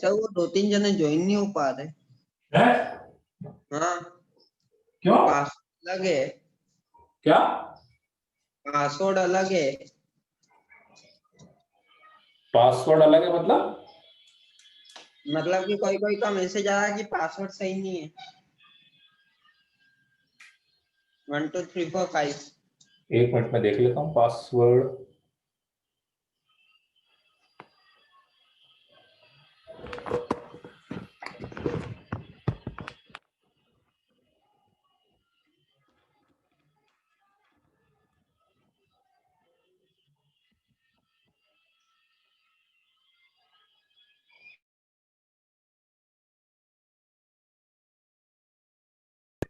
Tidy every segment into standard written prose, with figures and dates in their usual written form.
अच्छा वो 2-3 जने ज्वाइन नहीं हो पा रहे हैं? हाँ क्यों? पासवर्ड अलग है। क्या पासवर्ड अलग है। पासवर्ड अलग है मतलब कि कोई कोई का मैसेज आया कि पासवर्ड सही नहीं है 1 2 3 4 5। एक मिनट में देख लेता हूँ पासवर्ड।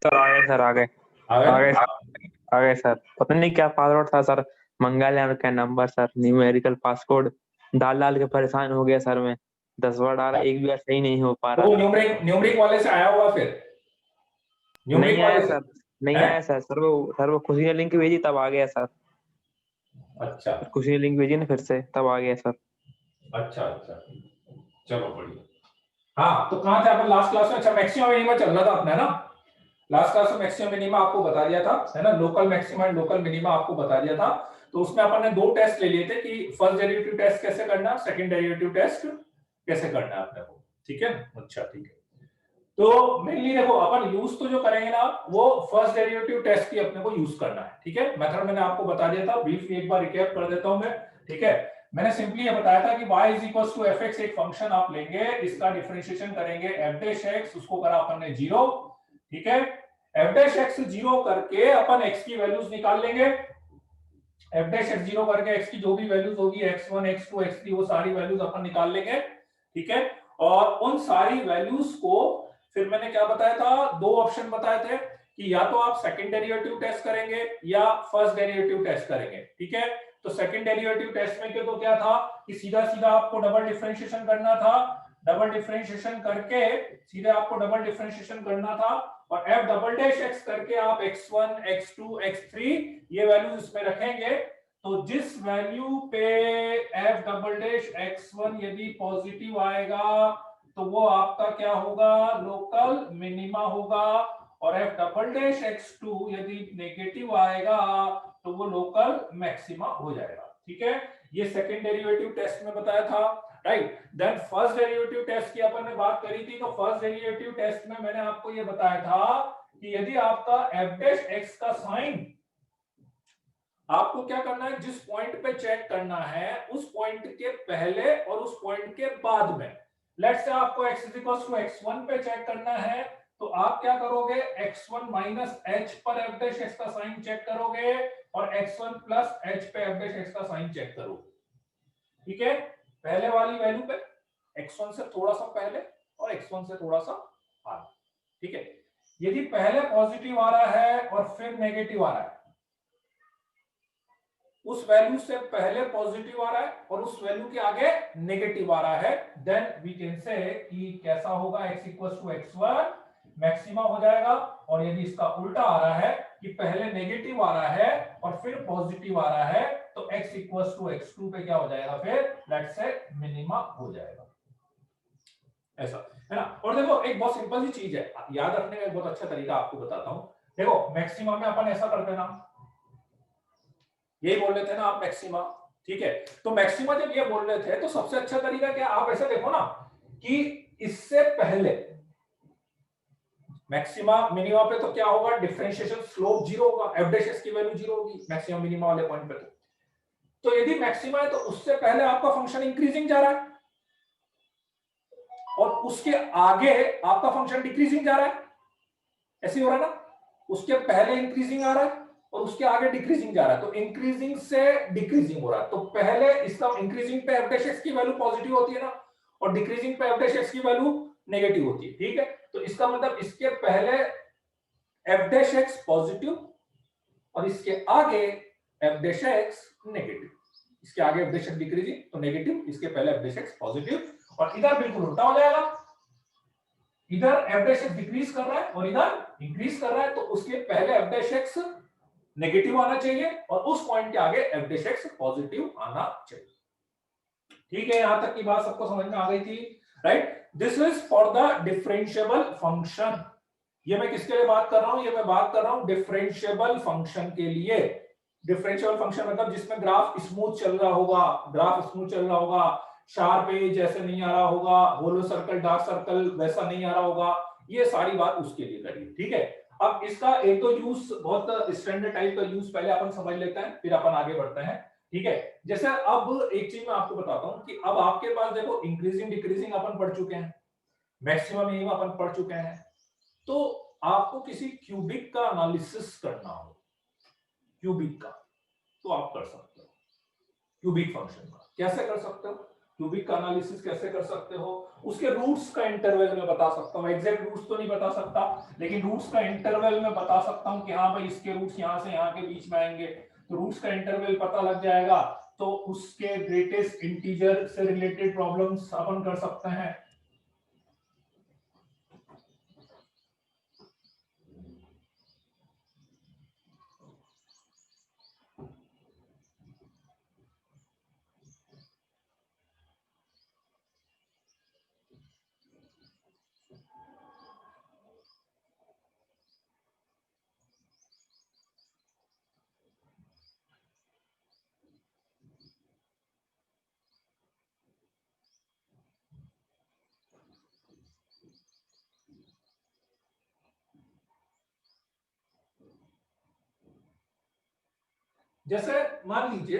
सर आ गए सर आ गए आ गए सर। पता नहीं क्या पासवर्ड था सर। मंगलयान का नंबर सर, न्यूमेरिकल पासवर्ड डाल डाल के परेशान हो गया सर। मैं 10 बार डाला, एक भी बार सही नहीं हो पा तो रहा। न्यूमरिक वाले से आया होगा फिर। न्यूमरिक नहीं वाले आया से सर, नहीं है? आया सर। सर वो खुशी ने लिंक भेजी तब आ गया सर। अच्छा खुशी ने लिंक भेजी ना फिर से, तब आ गया सर। अच्छा अच्छा, चलो बढ़िया। हाँ तो कहाँ थे अपन लास्ट क्लास में? अच्छा मैक्सिमम मिनिमा चल रहा था अपना, है ना? लास्ट क्लास में मैक्सिमम मिनिमा आपको बता दिया था, है ना? Local maxima and local minima आपको बता दिया था। तो उसमें अपन ने दो टेस्ट ले लिए थे कि फर्स्ट डेरिवेटिव टेस्ट कैसे करना, सेकंड डेरिवेटिव टेस्ट कैसे करना है अपने को, ठीक है? अच्छा ठीक है। तो मेनली देखो अपन यूज तो जो करेंगे ना वो फर्स्ट डेरिवेटिव टेस्ट की अपने को यूज करना है, ठीक है? मेथड मैंने आपको बता दिया था, ब्रीफली एक बार रिकैप कर देता हूं मैं, ठीक है? मैंने सिंपली ये बताया था कि y is equal to fx एक फंक्शन आप लेंगे, इसका डिफरेंशिएशन करेंगे f डैश x, उसको करा अपन ने 0, ठीक है? f डैश x 0 करके अपन x की वैल्यूज निकाल लेंगे। f डैश x 0 करके x की जो भी वैल्यूज होगी x1 x2 x3 वो सारी वैल्यूज अपन निकाल लेंगे, ठीक है? और उन सारी वैल्यूज को फिर मैंने क्या बताया था, दो ऑप्शन बताए थे कि या तो आप सेकंड डेरिवेटिव टेस्ट करेंगे या फर्स्ट डेरिवेटिव टेस्ट करेंगे, ठीक है? तो सेकंड डेरिवेटिव टेस्ट में तो क्या था कि सीधा सीधा आपको डबल डिफरेंशिएशन करना था, डबल डिफरेंशिएशन करके सीधे आपको डबल डिफरेंशिएशन करना था और f डबल डैश x करके आप x1 x2 x3 ये वैल्यूज इसमें रखेंगे। तो जिस वैल्यू पे f डबल डैश x1 यदि पॉजिटिव आएगा तो वो आपका क्या होगा, लोकल मिनिमा होगा, और f डबल डैश x2 यदि नेगेटिव आएगा तो वो लोकल मैक्सिमा हो जाएगा, ठीक है? ये सेकंड डेरिवेटिव टेस्ट में बताया था, right? Then first derivative test की अपन ने बात करी थी, तो फर्स्ट डेरिवेटिव टेस्ट में मैंने आपको ये बताया था कि यदि आपका f डैश x का साइन, आपको क्या करना है, जिस पॉइंट पे चेक करना है उस पॉइंट के पहले और उस पॉइंट के बाद में, लेट्स से आपको x is equal to x1 पे चेक करना है तो आप क्या करोगे, x1 माइनस h पर f डैश x का साइन चेक करोगे और x1 प्लस h पे f डैश x का साइन चेक करोगे, ठीक है? पहले वाली वैल्यू पे x1 से थोड़ा सा पहले और x1 से थोड़ा सा आगे, ठीक है? यदि पहले पॉजिटिव आ रहा है और फिर नेगेटिव आ रहा है, उस वैल्यू से पहले पॉजिटिव आ रहा है और उस वैल्यू के आगे नेगेटिव आ रहा है, देन वी कैन से कि कैसा होगा, x equals to x1 maxima हो जाएगा। और यदि इसका उल्टा आ रहा है कि पहले नेगेटिव आ रहा है और फिर पॉजिटिव आ रहा है तो x इक्वल्स टू x2 पे क्या हो जाएगा, फिर लेट्स से मिनिमा हो जाएगा, ऐसा है ना? और देखो एक बहुत सिंपल सी चीज है, याद रखने का एक बहुत अच्छा तरीका आपको बताता हूं। देखो मैक्सिमा में अपन ऐसा करते ना, यही बोल रहे थे ना आप मैक्सिमा, ठीक है? तो मैक्सिमा जब ये बोल रहे थे तो सबसे अच्छा तरीका क्या, आप ऐसा देखो ना कि इससे पहले मैक्सिमा मिनिमा पे तो क्या होगा, डिफरेंशिएशन स्लोप 0 होगा, f डैश x की वैल्यू 0 होगी मैक्सिमा मिनिमा वाले पॉइंट पे। तो यदि मैक्सिमा है तो उससे पहले आपका फंक्शन इंक्रीजिंग जा रहा है और उसके आगे आपका फंक्शन डिक्रीजिंग जा रहा है, ऐसे ही हो रहा है ना? उसके पहले इंक्रीजिंग आ रहा है और उसके आगे डिक्रीजिंग जा रहा है, तो इंक्रीजिंग से डिक्रीजिंग हो रहा है। तो पहले इसका इंक्रीजिंग पे f डैश x की वैल्यू पॉजिटिव होती है ना, और डिक्रीजिंग पे f डैश x की वैल्यू नेगेटिव होती है, ठीक है? तो इसका मतलब इसके पहले f डैश x पॉजिटिव और इसके आगे f डैश x नेगेटिव, इसके आगे f डैश x डिक्रीजिंग तो नेगेटिव, इसके पहले f डैश x पॉजिटिव, और इधर बिल्कुल उल्टा हो जाएगा, इधर f डैश x डिक्रीज कर रहा है और इधर इंक्रीज कर रहा है, तो उसके पहले f डैश x नेगेटिव आना चाहिए और उस पॉइंट के आगे f डैश x पॉजिटिव आना चाहिए, ठीक है? यहां तक की बात सबको समझ में आ गई थी? Right. This is for the differentiable function. ये मैं किसके लिए बात कर रहा हूं? ये मैं बात कर रहा हूं डिफरेंशिएबल फंक्शन के लिए। डिफरेंशिएबल फंक्शन मतलब जिसमें ग्राफ स्मूथ चल रहा होगा, ग्राफ स्मूथ चल रहा होगा, शार्प एज जैसे नहीं आ रहा होगा, होलो सर्कल डार्क सर्कल वैसा नहीं आ रहा होगा, ये सारी बात उसके लिए करिए, ठीक है। अब इसका एक तो यूज, बहुत स्टैंडर्ड टाइप का यूज पहले अपन समझ लेते हैं, फिर अपन आगे बढ़ते हैं, ठीक है। जैसे अब एक चीज मैं आपको बताता हूं कि अब आपके पास देखो इंक्रीजिंग डिक्रीजिंग अपन पढ़ चुके हैं, मैक्सिमम मिनिमम अपन पढ़ चुके हैं। तो आपको किसी क्यूबिक का एनालिसिस करना हो, क्यूबिक का, तो आप कर सकते हो। क्यूबिक फंक्शन का कैसे कर सकते हो? क्यूबिक का एनालिसिस कैसे कर सकते हो? उसके रूट्स का इंटरवल में बता सकता हूं। एग्जैक्ट रूट्स तो नहीं बता सकता, लेकिन रूट्स का इंटरवल में बता सकता हूं कि हाँ भाई इसके रूट्स यहां से यहां के बीच में आएंगे, तो रूट्स का इंटरवल पता लग जाएगा, तो उसके ग्रेटेस्ट इंटीजर से रिलेटेड प्रॉब्लम्स अपन कर सकते हैं। जैसे मान लीजिए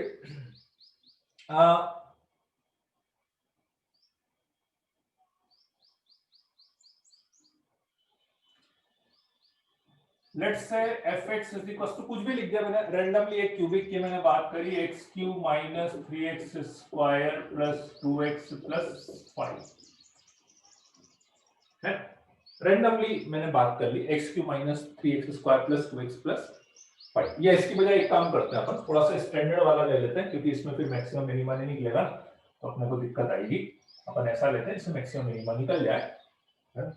let's say fx is equal to कुछ भी लिख दिया मैंने रैंडमली, एक क्यूबिक की मैंने बात करी, x cube minus 3x square plus 2x plus 5 है। रैंडमली मैंने बात कर ली, x cube minus 3x square plus 2x plus 5। या इसकी बजाय एक काम करते हैं अपन, थोड़ा सा स्टैंडर्ड वाला ले लेते हैं, क्योंकि इसमें फिर मैक्सिमम मिनिमा नहीं निकलेगा तो अपने को दिक्कत आएगी। अपन ऐसा लेते हैं इसमें मैक्सिमम मिनिमा निकल जाए है?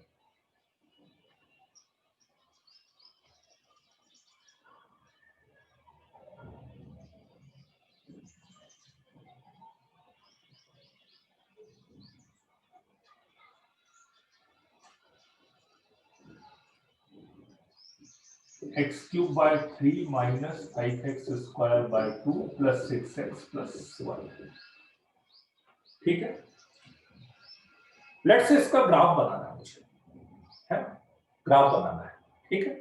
x cube by 3 minus 5x square by 2 plus 6x plus 1, ठीक है। लेट्स से इसका ग्राफ बनाना है मुझे, है ग्राफ बनाना है, ठीक है।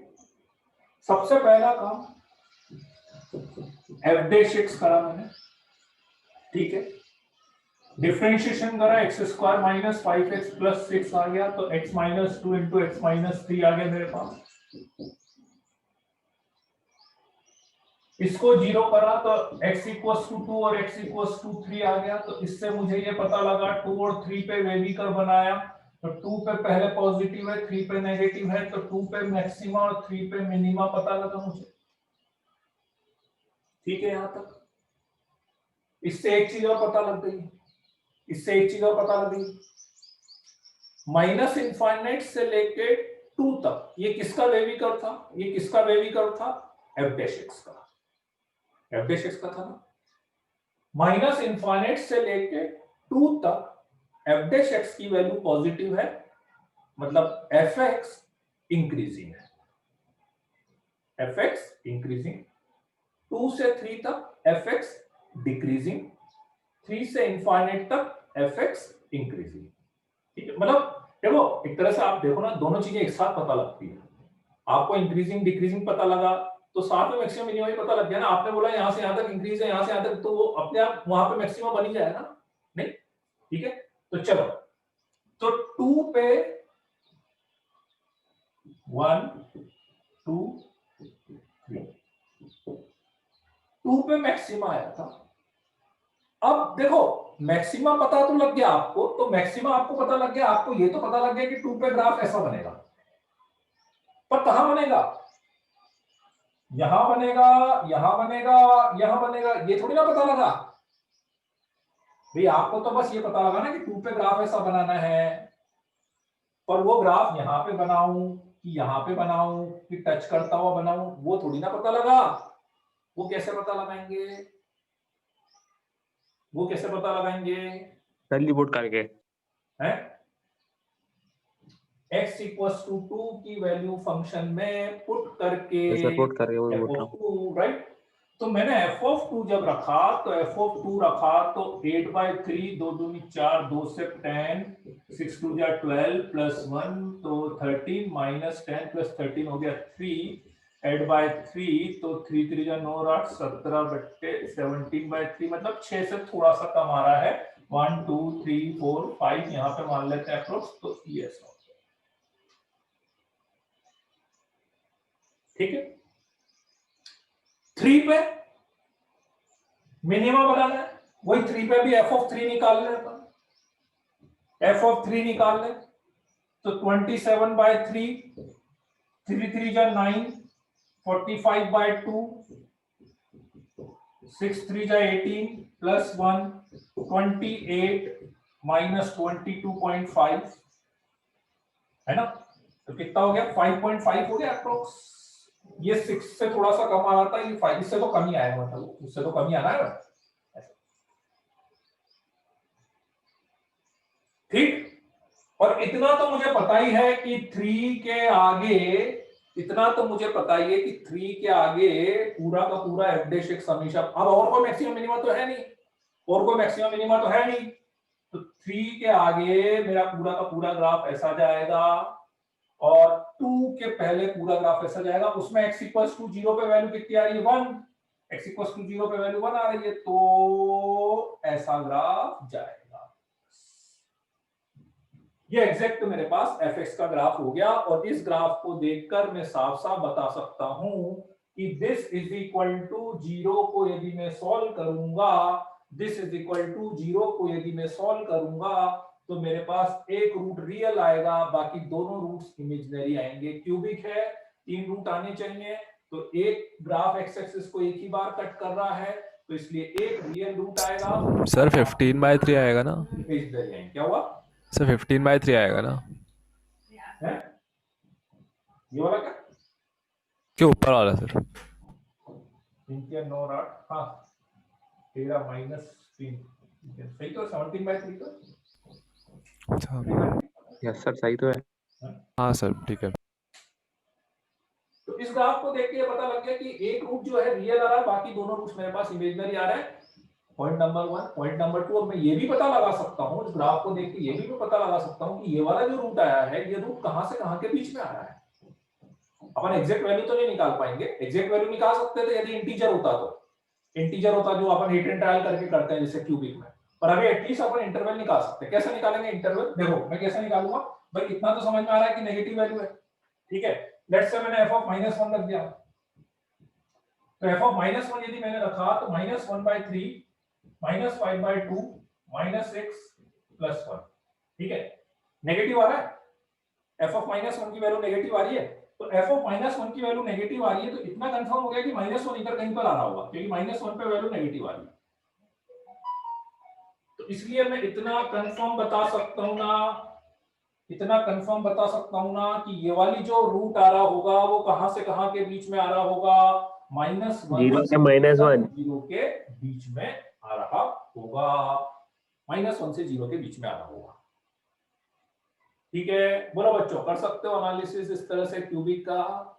सबसे पहला काम f डैश x करा मैंने, ठीक है। डिफरेंशिएशन करा, x square minus 5x plus 6 आ गया, तो x minus 2 into x minus 3 आ गया मेरे पास। इसको 0 करा तो x इक्वल्स टू 2 और x इक्वल्स टू 3 आ गया, तो इससे मुझे ये पता लगा 2 और 3 पे वेविकर बनाया, तो 2 पे पहले पॉजिटिव है 3 पे नेगेटिव है, तो 2 पे मैक्सिमा और 3 पे मिनिमा पता लगा मुझे, ठीक है। यहां तक इससे एक चीज और पता लग गई, इससे एक चीज और पता लग गई, माइनस इनफाइनाइट से लेके 2 तक ये किसका वेविकर था? ये किसका वेविकर था? f डैश x का, f डैश x का था ना। माइनस इनफाइनाइट से लेके 2 तक f डैश x की वैल्यू पॉजिटिव है, मतलब fx इंक्रीजिंग है, fx इंक्रीजिंग। 2 से 3 तक fx डिक्रीजिंग, 3 से इनफाइनाइट तक fx इंक्रीजिंग, ठीक है। मतलब देखो एक तरह से आप देखो ना, दोनों चीजें एक साथ पता लगती है। आपको इंक्रीजिंग डिक्रीजिंग पता लगा तो साथ में मैक्सिमम मिनिमम ही पता लग गया ना। आपने बोला यहां से यहां तक इंक्रीज है, यहां से यहां तक, तो वो अपने आप वहां पे मैक्सिमम बन ही जाएगा ना, नहीं, ठीक है। तो चलो, तो 2 पे 1 2 3, 2 पे मैक्सिमा आया था। अब देखो मैक्सिमा पता तो लग गया आपको, तो मैक्सिमा आपको पता लग गया, आपको ये तो पता लग गया कि 2 पे ग्राफ ऐसा बनेगा, पर कहां बनेगा? यहां बनेगा, यहां बनेगा, यहां बनेगा, ये थोड़ी ना पता लगा भाई। आपको तो बस ये पता लगा ना कि 2 पे ग्राफ ऐसा बनाना है, पर वो ग्राफ यहां पे बनाऊं कि यहां पे बनाऊं कि टच करता हुआ बनाऊं, वो थोड़ी ना पता लगा। वो कैसे पता लगाएंगे? वो कैसे पता लगाएंगे? कर्ली बोर्ड करके हैं? x इक्वल्स टू 2 की वैल्यू फंक्शन में पुट करके सर पुट करके वो f बोल रहा ऑफ हूँ। 2, राइट। तो मैंने f ऑफ 2 जब रखा तो f ऑफ 2 रखा तो 8/3, 2 दूनी 4, 2 से 10, 6 2 जा 12 प्लस 1 तो 13 माइनस 10 प्लस 13 हो गया 3, 8/3 तो 3 3 जा 9 8 17/3 मतलब 6 से थोड़ा सा कम आ रहा है। 1 2 3 4 5 यहाँ पे मान लेते हैं अप्रोक्स, तो yes, ठीक है। 3 पे मिनिमम बनाना है, वही 3 पे भी f ऑफ 3 निकाल ले, f ऑफ 3 निकाल ले तो 27/3, 3 3 जा 9, 45/2, 6 3 जा 18 प्लस 1 28 माइनस 22.5 है ना। तो कितना हो गया 5.5 हो गया अप्रोक्स। ये 6 से थोड़ा सा कम आ रहा था, ये 5 से तो कम ही आएगा, मतलब उससे तो कम ही आना है ना, ठीक। और इतना तो मुझे पता ही है कि 3 के आगे, इतना तो मुझे पता ही है कि 3 के आगे पूरा का पूरा f डैश एक समीशन, अब और कोई मैक्सिमम मिनिमा तो है नहीं, और कोई मैक्सिमम मिनिमा तो है नहीं, तो 3 के आगे मेरा पूरा का पूरा ग्राफ ऐसा जाएगा और 2 के पहले पूरा ग्राफ ऐसा जाएगा। उसमें x इक्वल्स टू 0 पे वैल्यू कितनी आ रही है 1, x इक्वल्स टू 0 पे वैल्यू 1 आ रही है, तो ऐसा ग्राफ जाएगा। ये एग्जैक्ट मेरे पास fx का ग्राफ हो गया, और इस ग्राफ को देखकर मैं साफ साफ बता सकता हूं कि दिस इज इक्वल टू 0 को यदि मैं सॉल्व करूंगा, दिस इज इक्वल टू 0 को यदि मैं सॉल्व करूंगा तो मेरे पास एक रूट रियल आएगा, बाकी दोनों रूट्स इमेजिनरी आएंगे। क्यूबिक है, 3 रूट आने चाहिए, तो एक ग्राफ एक्स एक्सिस को एक ही बार कट कर रहा है, तो इसलिए एक रियल रूट आएगा। सर 15/3 आएगा ना इमेजिनरी आएंगे। क्या हुआ सर? 15/3 आएगा ना? है ये वाला क्या क्यों ऊपर वाला सर? 3 9 8, हाँ 13 माइनस 3, सही तो 17/3 तो अच्छा, यस सर सही तो है। हाँ सर ठीक है। तो इस ग्राफ को देख के ये पता लग गया कि एक रूट जो है रियल आ रहा है, बाकी दोनों रूट्स मेरे पास इमेजिनरी आ रहे हैं। Point number 1। पॉइंट नंबर 2, अब मैं ये भी पता लगा सकता हूँ, इस ग्राफ को देख के ये भी मैं पता लगा सकता हूँ कि ये वाला जो रूट आया है, ये रूट कहां से कहां के बीच में आ रहा है। अपन एग्जैक्ट वैल्यू तो नहीं निकाल पाएंगे, एग्जैक्ट वैल्यू निकाल सकते थे यदि इंटीजर होता, तो इंटीजर होता जो अपन हिट एंड ट्रायल करके करते हैं जैसे क्यूबिक में, पर अभी एटलीस्ट अपन इंटरवल निकाल सकते हैं। कैसे निकालेंगे इंटरवल? देखो मैं कैसे निकालूंगा भाई, इतना तो समझ में आ रहा है कि नेगेटिव वैल्यू है, ठीक है। लेट्स से मैंने f ऑफ -1 रख दिया, तो f ऑफ -1 यदि मैंने रखा तो -1/3 -5/2 -6 + 1, ठीक है। नेगेटिव आ रहा है, f ऑफ -1 की वैल्यू नेगेटिव आ रही है, तो f ऑफ -1 की वैल्यू नेगेटिव आ रही है, तो इतना कंफर्म हो गया कि -1 इधर कहीं पर आ रहा होगा, क्योंकि -1 पे वैल्यू नेगेटिव आ रही है। तो इसलिए मैं इतना कंफर्म बता सकता हूं ना, इतना कंफर्म बता सकता हूं ना कि ये वाली जो रूट आ रहा होगा वो कहां से कहां के बीच में आ रहा होगा, -1 0 से से -1। 0 के बीच में आ रहा होगा, -1 से 0 के बीच में आ रहा होगा, ठीक है। बोलो बच्चों, कर सकते हो एनालिसिस इस तरह से क्यूबिक का?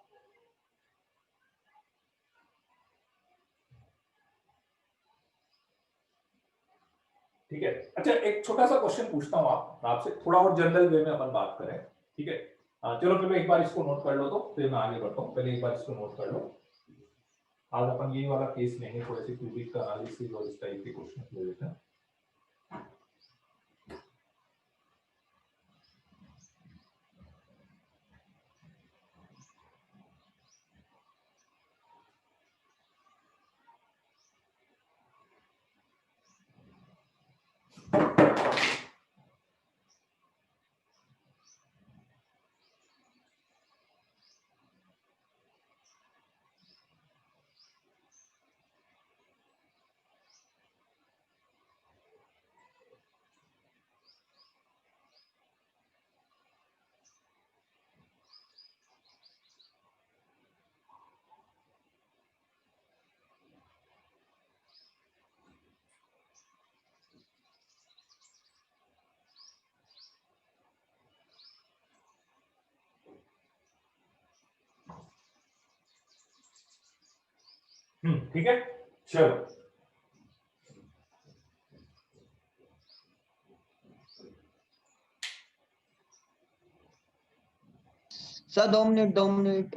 ठीक है। अच्छा एक छोटा सा क्वेश्चन पूछता हूँ आपसे, थोड़ा और जनरल वे में अपन बात करें, ठीक है। चलो पहले एक बार इसको नोट कर लो, तो फिर मैं आगे बढ़ता हूँ। पहले एक बार इसको नोट कर लो। आज अपन यही वाला केस लेंगे, थोड़े से क्यूबिक का एनालिसिस और इस टाइप के क्वेश्चन ले लेते हैं। ठीक है, चलो sir 2 minute.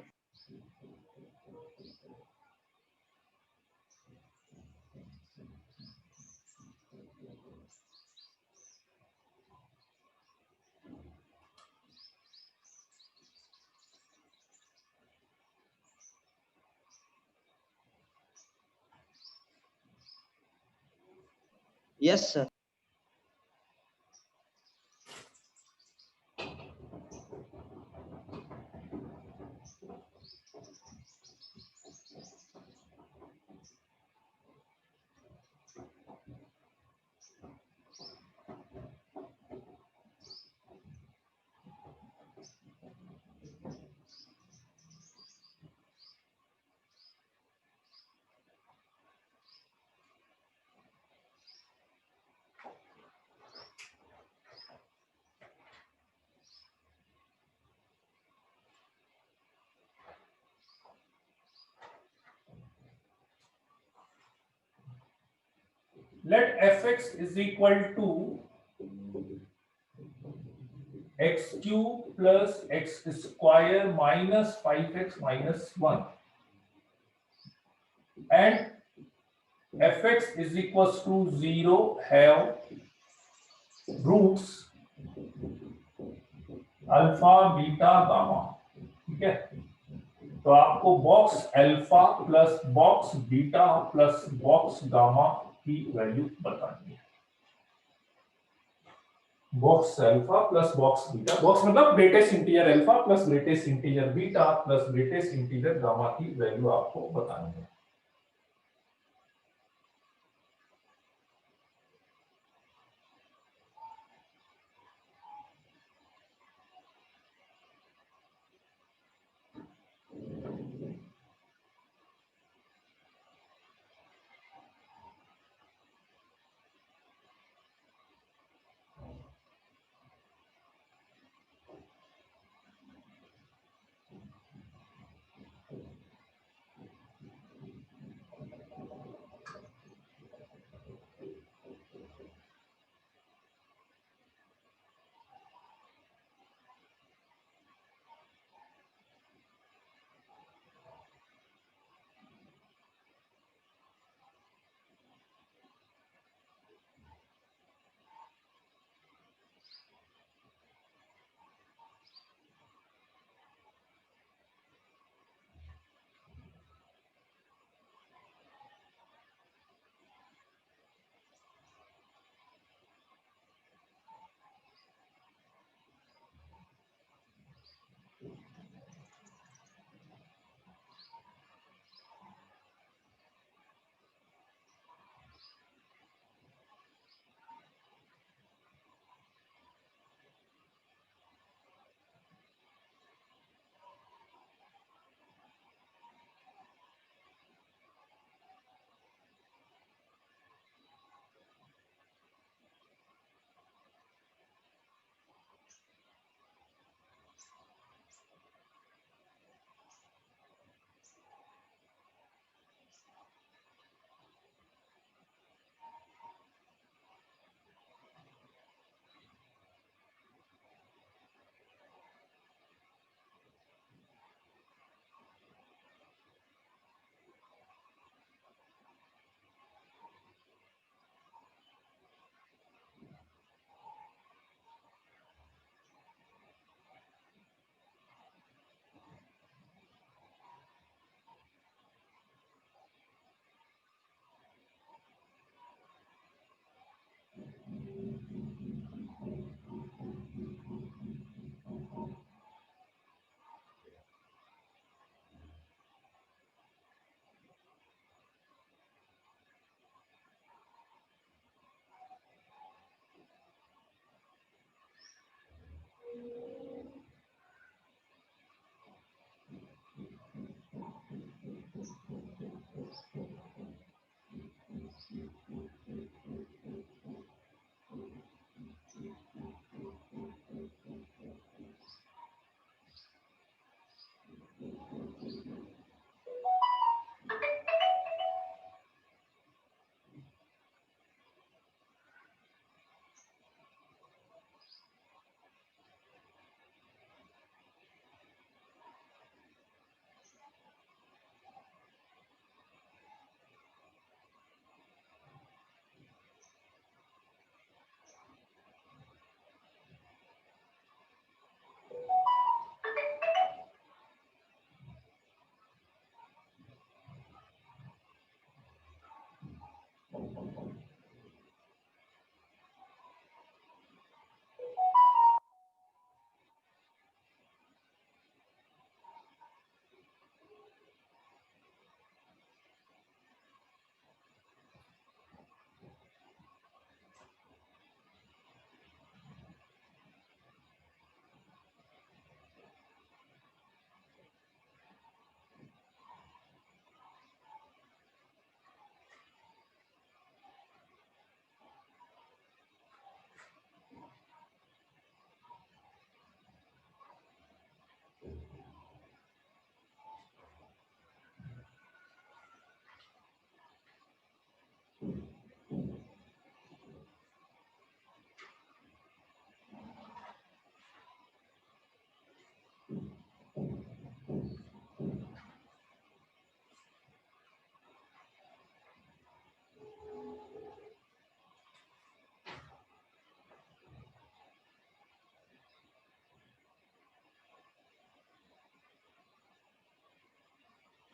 Yes sir. let fx is equal to x cube plus x square minus 5x minus 1 and fx is equals to 0 have roots alpha beta gamma. ठीक है, तो आपको box alpha plus box beta plus box gamma की value बतानी है। Box alpha plus box beta, box मतलब greatest integer alpha plus greatest integer beta plus greatest integer gamma की value आपको बतानी है।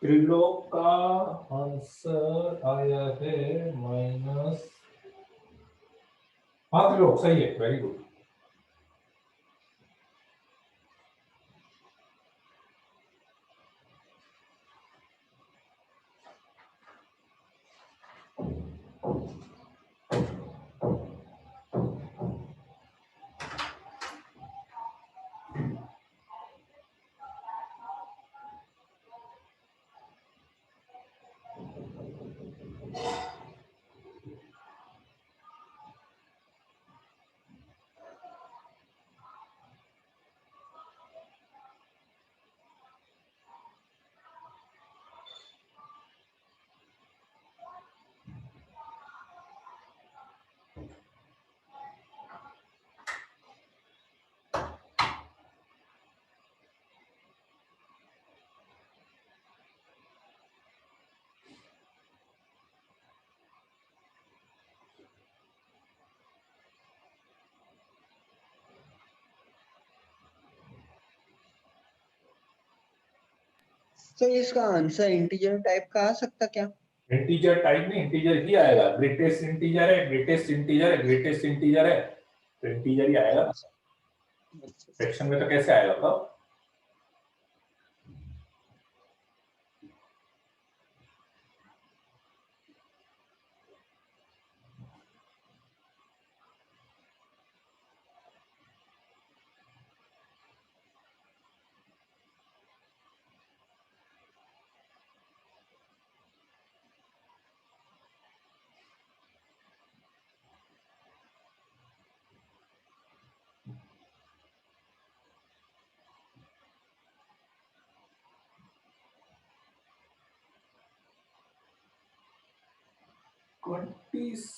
त्रिलोक का आंसर आया है माइनस, हाँ त्रिलोक सही है, वेरी गुड। तो इसका आंसर इंटीजर टाइप का आ सकता क्या? इंटीजर टाइप में इंटीजर ही आएगा, ग्रेटेस्ट इंटीजर है, ग्रेटेस्ट इंटीजर है, ग्रेटेस्ट इंटीजर है, तो इंटीजर ही आएगा। फ्रैक्शन में तो कैसे आएगा तब?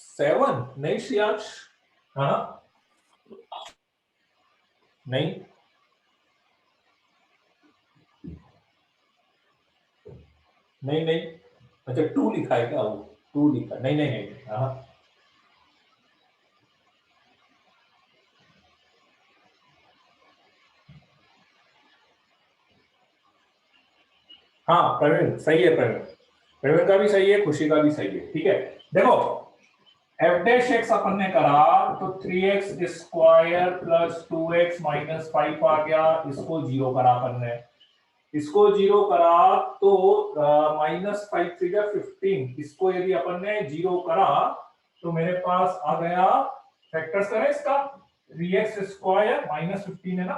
सेवन नहीं श्रियांश, हाँ नहीं नहीं नहीं, अच्छा 2 लिखा है क्या? वो 2 लिखा, नहीं नहीं नहीं, हाँ हाँ प्रवीण सही है, प्रवीण प्रवीण का भी सही है, खुशी का भी सही है, ठीक है। देखो एफ डैश एक्स अपन ने करा तो 3x square plus 2x minus 5 आ गया, इसको जीरो करा अपन ने, इसको जीरो करा तो माइनस 5 3 15, इसको यदि अपन ने जीरो करा तो मेरे पास आ गया, फैक्टर्स करें इसका, 3x स्क्वायर माइनस 15 है ना,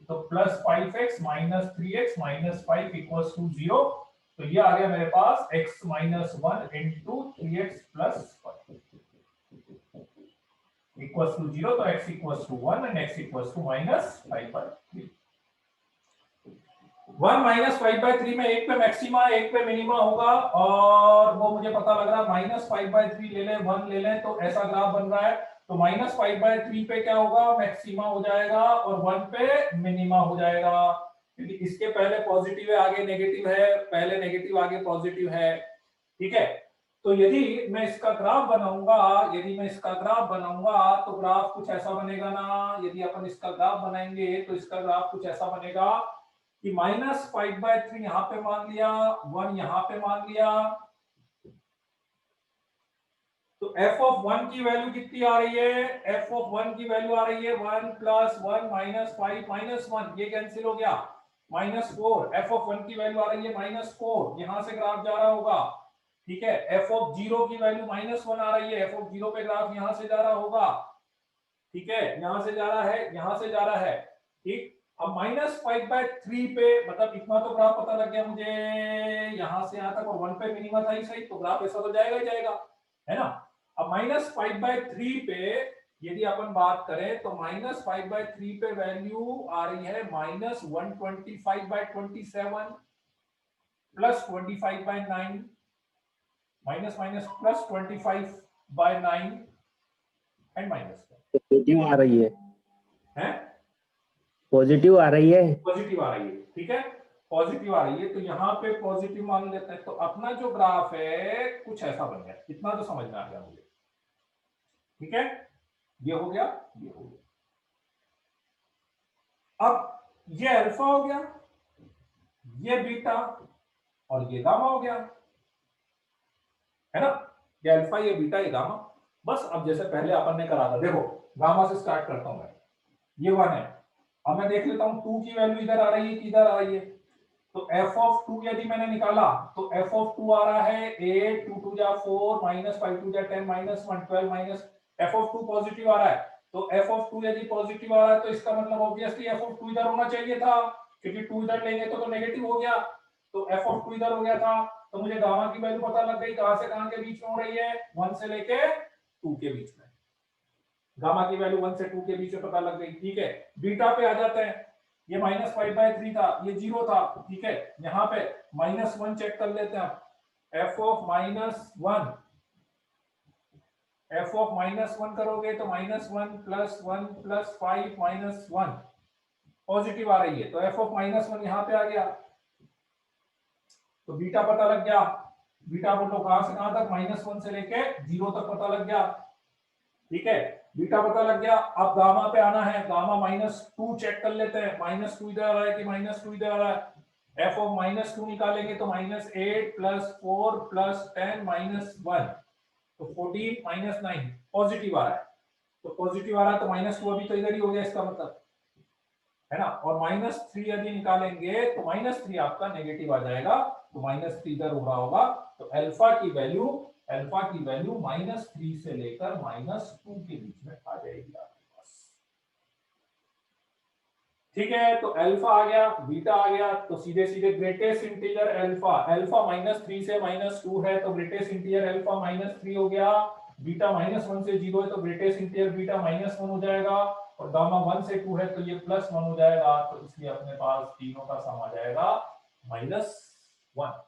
तो plus 5x minus 3x minus 5 equals to 0, तो ये आ गया मेरे पास x minus 1 into 3x plus 5 equals to 0, तो x equals to 1 and x equals to minus 5/3। 1 minus 5/3 में एक पे मैक्सिमा एक पे मिनिमा होगा, और वो मुझे पता लग रहा है माइनस 5/3 ले लें 1 ले लें तो ऐसा ग्राफ बन रहा है, तो माइनस 5/3 पे क्या होगा, मैक्सिमा हो जाएगा और 1 पे मिनिमा हो जाएगा, क्योंकि इसके पहले पॉजिटिव है आगे नेगेटिव है, पहले नेगेटिव आगे पॉजिटिव है, ठीक है। तो यदि मैं इसका ग्राफ बनाऊंगा, यदि मैं इसका ग्राफ बनाऊंगा तो ग्राफ कुछ ऐसा बनेगा ना, यदि अपन इसका ग्राफ बनाएंगे तो इसका ग्राफ कुछ ऐसा बनेगा कि माइनस 5/3 यहां पे मान लिया, 1 यहां पे मान लिया, तो f ऑफ 1 की वैल्यू कितनी आ रही है, f ऑफ 1 की वैल्यू आ रही है 1 प्लस 1 माइनस 5 माइनस 1, ये कैंसिल हो गया, -4, f ऑफ 1 की वैल्यू आ रही है -4, यहां से ग्राफ जा रहा होगा, ठीक है। f ऑफ 0 की वैल्यू -1 आ रही है, f ऑफ 0 पे ग्राफ यहां से जा रहा होगा, ठीक है, यहां से जा रहा है, यहां से जा रहा है, ठीक। अब -5/3 पे, मतलब इतना तो ग्राफ पता लग गया मुझे, यहां से यहां तक, और 1 पे मिनिमम था ही सही, तो ग्राफ ऐसा तो जाएगा ही जाएगा, है ना। अब -5/3 पे यदि अपन बात करें तो -5/3 पे वैल्यू आ रही है -125/27 plus 25/9 minus minus plus 25/9 and minus positive आ रही है, है, पॉजिटिव आ रही है, पॉजिटिव आ रही है, ठीक है, पॉजिटिव आ रही है, तो यहाँ पे पॉजिटिव मान लेते हैं, तो अपना जो ग्राफ है कुछ ऐसा बन गया, इतना तो समझ में आ गया मुझे, ठीक है, ये हो गया, ये हो गया। अब ये अल्फा हो गया, ये बीटा, और ये गामा हो गया, है ना, ये अल्फा, ये बीटा, ये गामा। बस अब जैसे पहले अपन ने करा था, देखो गामा से स्टार्ट करता हूं मैं, ये 1 है। अब मैं देख लेता हूं 2 की वैल्यू इधर आ रही है कि इधर आ रही है। तो f ऑफ 2 यदि मैंने निकाला तो f ऑफ 2 आ रहा है 8, 2 2 जा 4, माइनस 5 2 जा 10, minus 1 12, minus f of 2 positive आ रहा है। तो f ऑफ 2 यदि पॉजिटिव आ रहा है तो इसका मतलब ऑब्वियसली f ऑफ 2 इधर होना चाहिए था, क्योंकि 2 इधर लेंगे तो नेगेटिव हो गया, तो f ऑफ 2 इधर हो गया था। तो मुझे गामा की वैल्यू पता लग गई, कहां से कहां के बीच में हो रही है, 1 से लेके 2 के बीच में। गामा की वैल्यू 1 से 2 के बीच में पता लग गई, ठीक है। बीटा पे आ जाते हैं, ये -5/3 था, ये 0 था, ठीक है। यहाँ पे -1 चेक कर लेते हैं आप, f ऑफ -1, f ऑफ -1 करोगे तो -1 + 1 + 5 -1 पॉजिटिव आ रही है, तो f ऑफ -1 यहाँ पे आ गया। तो बीटा पता लग गया, बीटा बोलो कहां से कहां तक, -1 से लेके 0 तक पता लग गया, ठीक है। बीटा पता लग गया, अब गामा पे आना है, गामा -2 चेक कर लेते हैं, -2 इधर आ रहा है कि -2 इधर आ रहा है। f ऑफ -2 निकालेंगे तो -8 + 4 + 10 -1, तो 14 -9 पॉजिटिव आ रहा है। तो पॉजिटिव आ रहा है तो -2 अभी तो इधर ही हो गया इसका मतलब, है ना। और -3 यदि निकालेंगे तो -3 आपका नेगेटिव आ जाएगा, तो -3 इधर हो रहा होगा। तो अल्फा की वैल्यू -3 से लेकर -2 के बीच में आ जाएगी आपके पास, ठीक है। तो अल्फा आ गया, बीटा आ गया, तो सीधे सीधे ग्रेटेस्ट इंटीजर अल्फा, अल्फा -3 से -2 है तो ग्रेटेस्ट इंटीजर अल्फा -3 हो गया। बीटा -1 से 0 है तो ग्रेटेस्ट इंटीजर बीटा -1 हो जाएगा, और गामा 1 से 2 है तो ये +1 हो जाएगा। तो इसलिए अपने पास तीनों का सम आ जाएगा -1।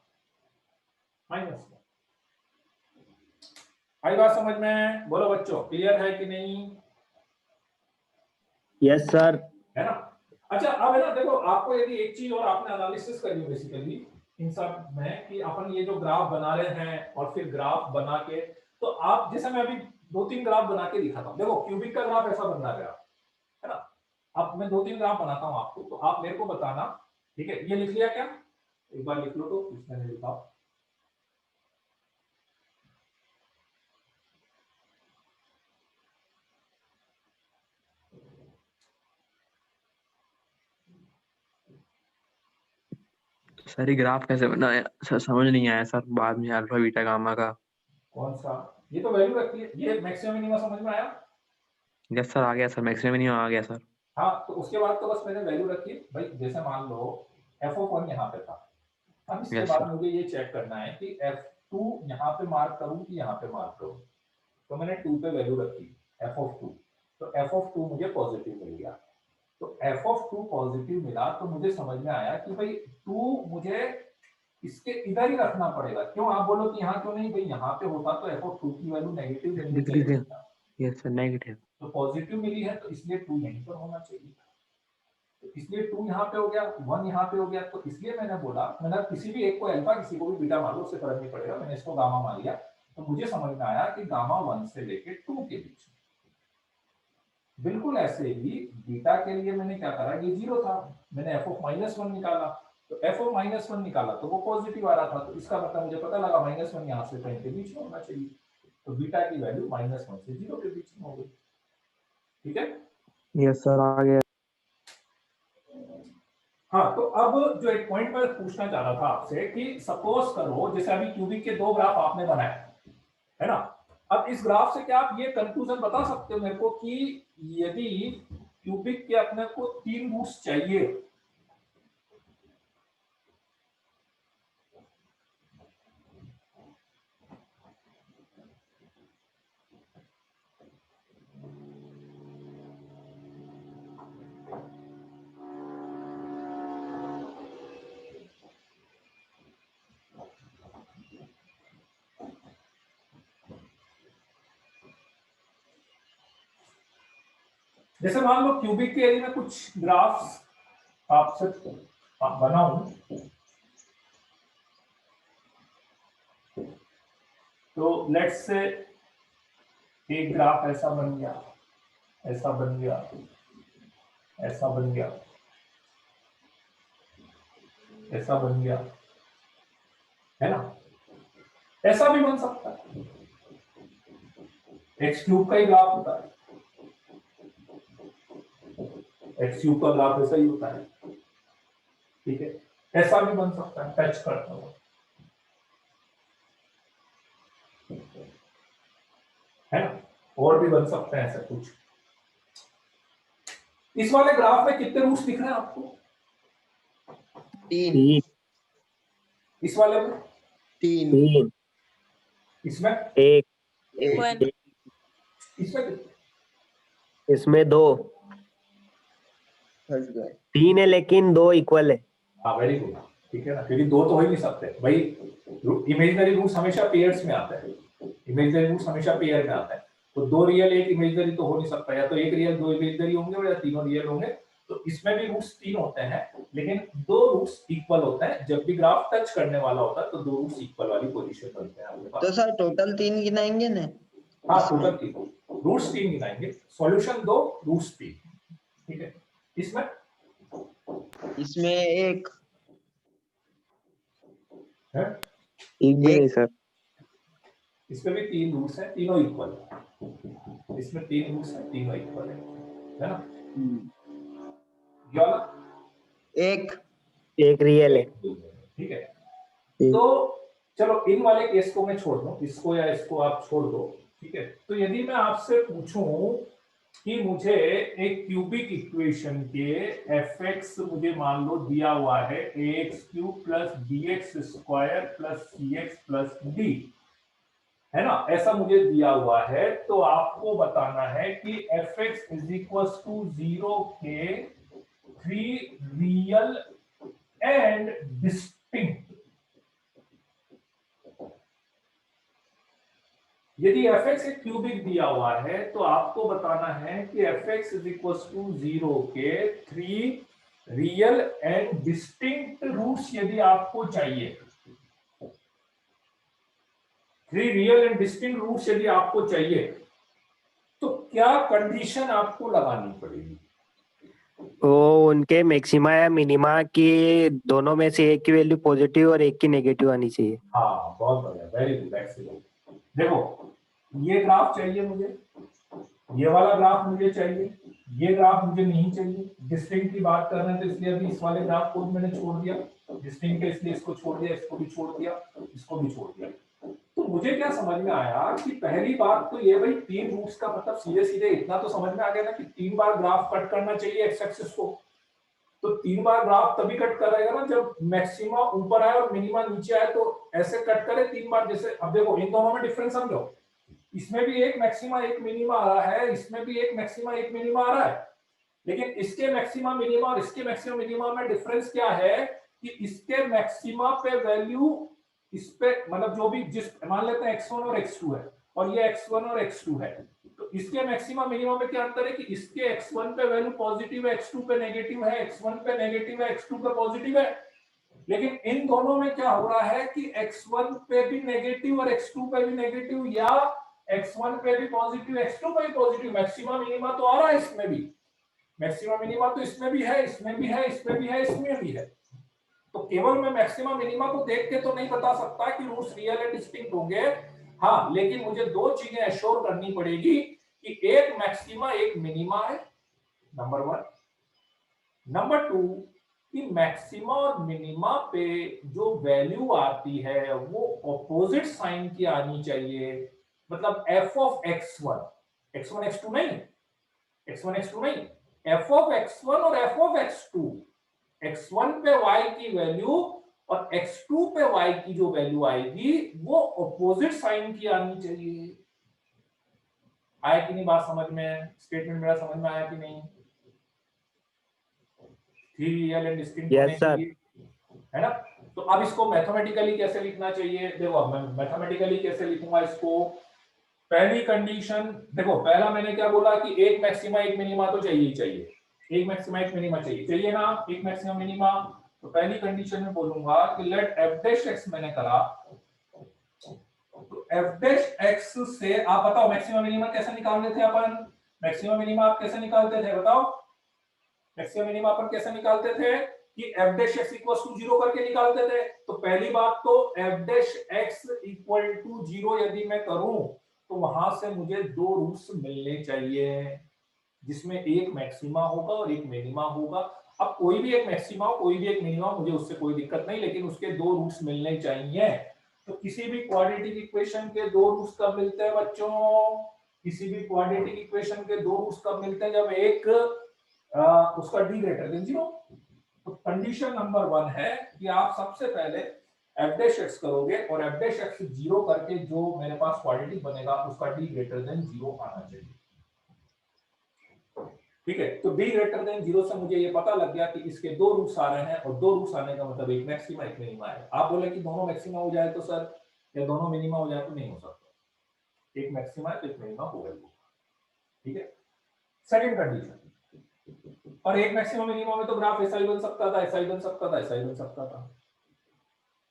आई बात समझ में? बोलो बच्चों, क्लियर है कि नहीं? Yes sir. है ना। अच्छा अब है ना, देखो आपको यदि एक चीज और आपने एनालिसिस करी हो बेसिकली इन सब में, कि अपन ये जो ग्राफ बना रहे हैं और फिर ग्राफ बना के, तो आप जैसे मैं अभी 2-3 ग्राफ बना के दिखाता हूं, देखो क्यूबिक का ग्राफ ऐसा बन रहा है ना। अब मैं 2-3 ग्राफ बनाता हूं आपको, तो आप मेरे को बताना, ठीक है। ये लिख लिया क्या, एक बार लिख लो तो, इसमें लिखा सर ये ग्राफ कैसे बनाया सर, समझ नहीं आया सर, बाद में अल्फा बीटा गामा का। कौन सा, ये तो वैल्यू रखी है, ये मैक्सिमम मिनिमम समझ में आया। यस सर, आ गया सर, मैक्सिमम मिनिमम आ गया सर। हाँ, तो उसके बाद तो बस मैंने वैल्यू रखी भाई, जैसे मान लो f(1) यहाँ पे था, अब इसके यस बाद सर। मुझे ये चेक करना है कि f2 यहाँ पे मार्क करूं कि यहाँ पे मार्क करूं। तो मैंने 2 पे वैल्यू रखी f(2), तो f(2) मुझे पॉजिटिव मिल गया। तो f(2) पॉजिटिव मिला तो मुझे समझ में आया कि भाई 2 मुझे इसके इधर ही रखना पड़ेगा। क्यों, आप बोलो कि यहाँ क्यों नहीं, भाई यहाँ पे होता तो f(2) की वैल्यू नेगेटिव मिलनी चाहिए, यस सर, नेगेटिव। तो पॉजिटिव मिली है तो इसलिए 2 यहीं पर होना चाहिए, तो इसलिए 2 यहाँ पे हो गया, 1 यहाँ पे हो गया। तो इसलिए मैंने बोला, मैंने किसी भी एक को अल्फा किसी को भी बीटा मान लो, उससे फर्क नहीं पड़ेगा, मैंने इसको गामा मान लिया। तो मुझे समझ में आया कि गामा 1 से लेके 2 के बीच में। बिल्कुल ऐसे ही बीटा के लिए मैंने क्या करा, ये 0 था, मैंने f ऑफ -1 निकाला, तो f ऑफ -1 निकाला तो वो पॉजिटिव आ रहा था, तो इसका मतलब मुझे पता लगा -1 यहाँ से 10 के बीच में होना चाहिए। तो बीटा की वैल्यू -1 से 0 के बीच में हो गई, ठीक है। यस सर, आ गया। हाँ, तो अब जो एक पॉइंट मैं पूछना चाह रहा था आपसे, कि सपोज करो जैसे अभी क्यूबिक के 2 ग्राफ आपने बनाए, है ना। अब इस ग्राफ से क्या आप ये कंक्लूजन बता सकते हो मेरे को कि यदि क्यूबिक के अपने को 3 रूट्स चाहिए, जैसे मान लो क्यूबिक के एरिया में कुछ ग्राफ्स आपसे बनाऊं, तो लेट्स से एक ग्राफ ऐसा बन गया, ऐसा बन गया, ऐसा बन गया, ऐसा बन गया, है ना। ऐसा भी बन सकता है, एक्स क्यूब का ही ग्राफ होता है, एक्स क्यूब का ग्राफ ऐसा ही होता है, ठीक है। ऐसा भी बन सकता है टच करता हुआ, है ना। और भी बन सकते हैं ऐसा कुछ। इस वाले ग्राफ में कितने रूट्स दिख रहे हैं आपको? 3 इस वाले में 3 3 इसमें 1 1 इसमें कितने? इसमें 2 फंस गए। 3 है लेकिन 2 इक्वल है। हाँ वेरी गुड, ठीक है ना, क्योंकि दो तो हो ही नहीं सकते भाई। इमेजिनरी रूट्स हमेशा पेयर्स में आते हैं, इमेजिनरी रूट्स हमेशा पेयर में आते हैं। तो दो रियल एक इमेजिनरी तो हो नहीं सकता, या तो एक रियल दो इमेजिनरी होंगे या तीनों रियल होंगे। तो इसमें भी रूट्स 3 होते हैं, लेकिन दो रूट्स इक्वल होते हैं। जब भी ग्राफ टच करने वाला होता है तो दो रूट्स इक्वल वाली पोजीशन बनते हैं आपके पास। तो सर टोटल 3 गिनाएंगे ना? हाँ टोटल 3 रूट्स 3 गिनाएंगे, सॉल्यूशन 2 रूट्स 3, ठीक है। इसमें एक है, एक भी नहीं सर। इसमें भी 3 रूट्स हैं, तीनों इक्वल है। इसमें 3 रूट्स हैं, तीनों इक्वल है ना। ये वाला एक रियल है। ठीक है। तो चलो इन वाले केस को मैं छोड़ दूं, इसको या इसको आप छोड़ दो, ठीक है। तो यदि मैं आपसे पूछूं कि मुझे एक क्यूबिक इक्वेशन के fx मुझे मान लो दिया हुआ है ax³ plus bx square plus cx plus d, है ना, ऐसा मुझे दिया हुआ है। तो आपको बताना है कि fx इज इक्वल टू 0 के 3 रियल एंड डिस्टिंक्ट। यदि fx एक क्यूबिक दिया हुआ है तो आपको बताना है कि fx इज इक्वल टू 0 के 3 रियल एंड डिस्टिंक्ट रूट्स यदि आपको चाहिए, 3 रियल एंड डिस्टिंक्ट रूट्स यदि आपको चाहिए, तो क्या कंडीशन आपको लगानी पड़ेगी? वो उनके मैक्सिमा या मिनिमा की दोनों में से एक की वैल्यू पॉजिटिव और एक की नेगेटिव आनी चाहिए। हाँ बहुत बढ़िया, वेरी गुड, एक्सीलेंट। देखो ये ग्राफ चाहिए मुझे, ये वाला ग्राफ मुझे चाहिए, ये ग्राफ मुझे नहीं चाहिए। डिस्टिंक्ट की बात कर रहे हैं तो इसलिए अभी इस वाले ग्राफ को मैंने छोड़ दिया, डिस्टिंक्ट है इसलिए इसको छोड़ दिया, इसको भी छोड़ दिया, इसको भी छोड़ दिया। तो मुझे क्या समझ में आया कि पहली बात तो ये भाई 3 रूट्स का मतलब सीधे सीधे इतना तो समझ में आ गया ना कि 3 बार ग्राफ कट करना चाहिए एक्स एक्सिस को। तो 3 बार ग्राफ तभी कट करेगा ना जब मैक्सिमा ऊपर आए और मिनिमा नीचे आए, तो ऐसे कट करे 3 बार। जैसे अब देखो इन दोनों में डिफरेंस समझो, इसमें भी एक मैक्सिमा एक मिनिमा आ रहा है, इसमें भी एक मैक्सिमा एक मिनिमा आ रहा है, लेकिन इसके मैक्सिमा मिनिमा और इसके मैक्सिमा मिनिमा में डिफरेंस क्या है कि इसके मैक्सिमा पे वैल्यू इस पे मतलब जो भी जिस मान लेते हैं x1 और x2 है और ये x1 और x2 है, तो इसके मैक्सिमा मिनिमा में क्या अंतर है कि इसके x1 पे वैल्यू पॉजिटिव है, x2 पे नेगेटिव है, x1 पे नेगेटिव है, x2 पे पॉजिटिव है। लेकिन इन दोनों में क्या हो रहा है कि x1 पे भी नेगेटिव और x2 पे भी नेगेटिव, या x1 पे भी पॉजिटिव x2 पे भी पॉजिटिव। मैक्सिमा मिनिमा तो आ रहा है इसमें भी, मैक्सिमा मिनिमा तो इसमें भी है, इसमें भी है, इसमें भी है, इसमें भी है। तो केवल मैं मैक्सिमा मिनिमा को देख के तो नहीं बता सकता कि रूट्स रियल एंड डिस्टिंक्ट होंगे। हाँ लेकिन मुझे 2 चीजें एश्योर करनी पड़ेगी कि एक मैक्सिमा एक मिनिमा है, नंबर 1। नंबर 2 कि मैक्सिमा और मिनिमा पे जो वैल्यू आती है वो ऑपोजिट साइन की आनी चाहिए। मतलब f ऑफ x1 x2 नहीं, x1 x2 नहीं, f ऑफ x1 और f ऑफ x2, x1 पे y की वैल्यू और x2 पे y की जो वैल्यू आएगी वो ऑपोजिट साइन की आनी चाहिए। आया कि नहीं बात समझ में? स्टेटमेंट मेरा समझ में आया कि नहीं? रियल एंड डिस्टिंक्ट होने चाहिए, है ना। तो अब इसको मैथमेटिकली कैसे लिखना चाहिए? देखो अब मैं मैथमेटिकली कैसे लिखूंगा इसको। पहली कंडीशन देखो, पहला मैंने क्या बोला कि एक मैक्सिमा एक मिनिमा तो चाहिए ही चाहिए, एक मैक्सिमा एक मिनिमा चाहिए ना, एक मैक्सिमा मिनिमा। तो पहली कंडीशन में बोलूंगा कि लेट f डैश x मैंने करा, तो f डैश x से आप बताओ मैक्सिमा मिनिमा कैसे निकालते थे अपन? मैक्सिमा मिनिमा आप कैसे निकालते थे बताओ? मैक्सिमा मिनिमा अपन कैसे निकालते थे? कि f dash x equal to 0 करके निकालते थे। तो पहली बात तो f dash x equal to 0 यदि मैं करूं तो वहां से मुझे दो रूट्स मिलने चाहिए, जिसमें एक मैक्सिमा होगा और एक मिनिमा होगा। अब कोई भी एक मैक्सिमा हो कोई भी एक मिनिमा, मुझे उससे कोई दिक्कत नहीं, लेकिन उसके दो रूट्स मिलने चाहिए। तो किसी भी क्वाड्रेटिक इक्वेशन के दो रूट्स कब मिलते हैं बच्चों? किसी भी क्वाड्रेटिक इक्वेशन के दो रूट्स कब मिलते हैं? जब एक उसका d ग्रेटर देन 0। तो कंडीशन नंबर 1 है कि आप सबसे पहले f डैश x करोगे और f डैश x 0 करके जो मेरे पास क्वाड्रेटिक बनेगा उसका d ग्रेटर देन 0 आना चाहिए। ठीक है, तो d ग्रेटर देन 0 से मुझे ये पता लग गया कि इसके दो रूट्स आ रहे हैं, और दो रूट्स आने का मतलब एक मैक्सिमा एक मिनिमा है। आप बोले कि दोनों मैक्सिमा हो जाए तो सर, या दोनों मिनिमा हो जाए तो नहीं हो सकता, एक मैक्सिमा है तो एक मिनिमा होगा। ठीक है, सेकंड कंडीशन, और एक मैक्सिमम मिनिमम में तो ग्राफ ऐसा ही बन सकता था, ऐसा ही बन सकता था, ऐसा ही बन सकता था।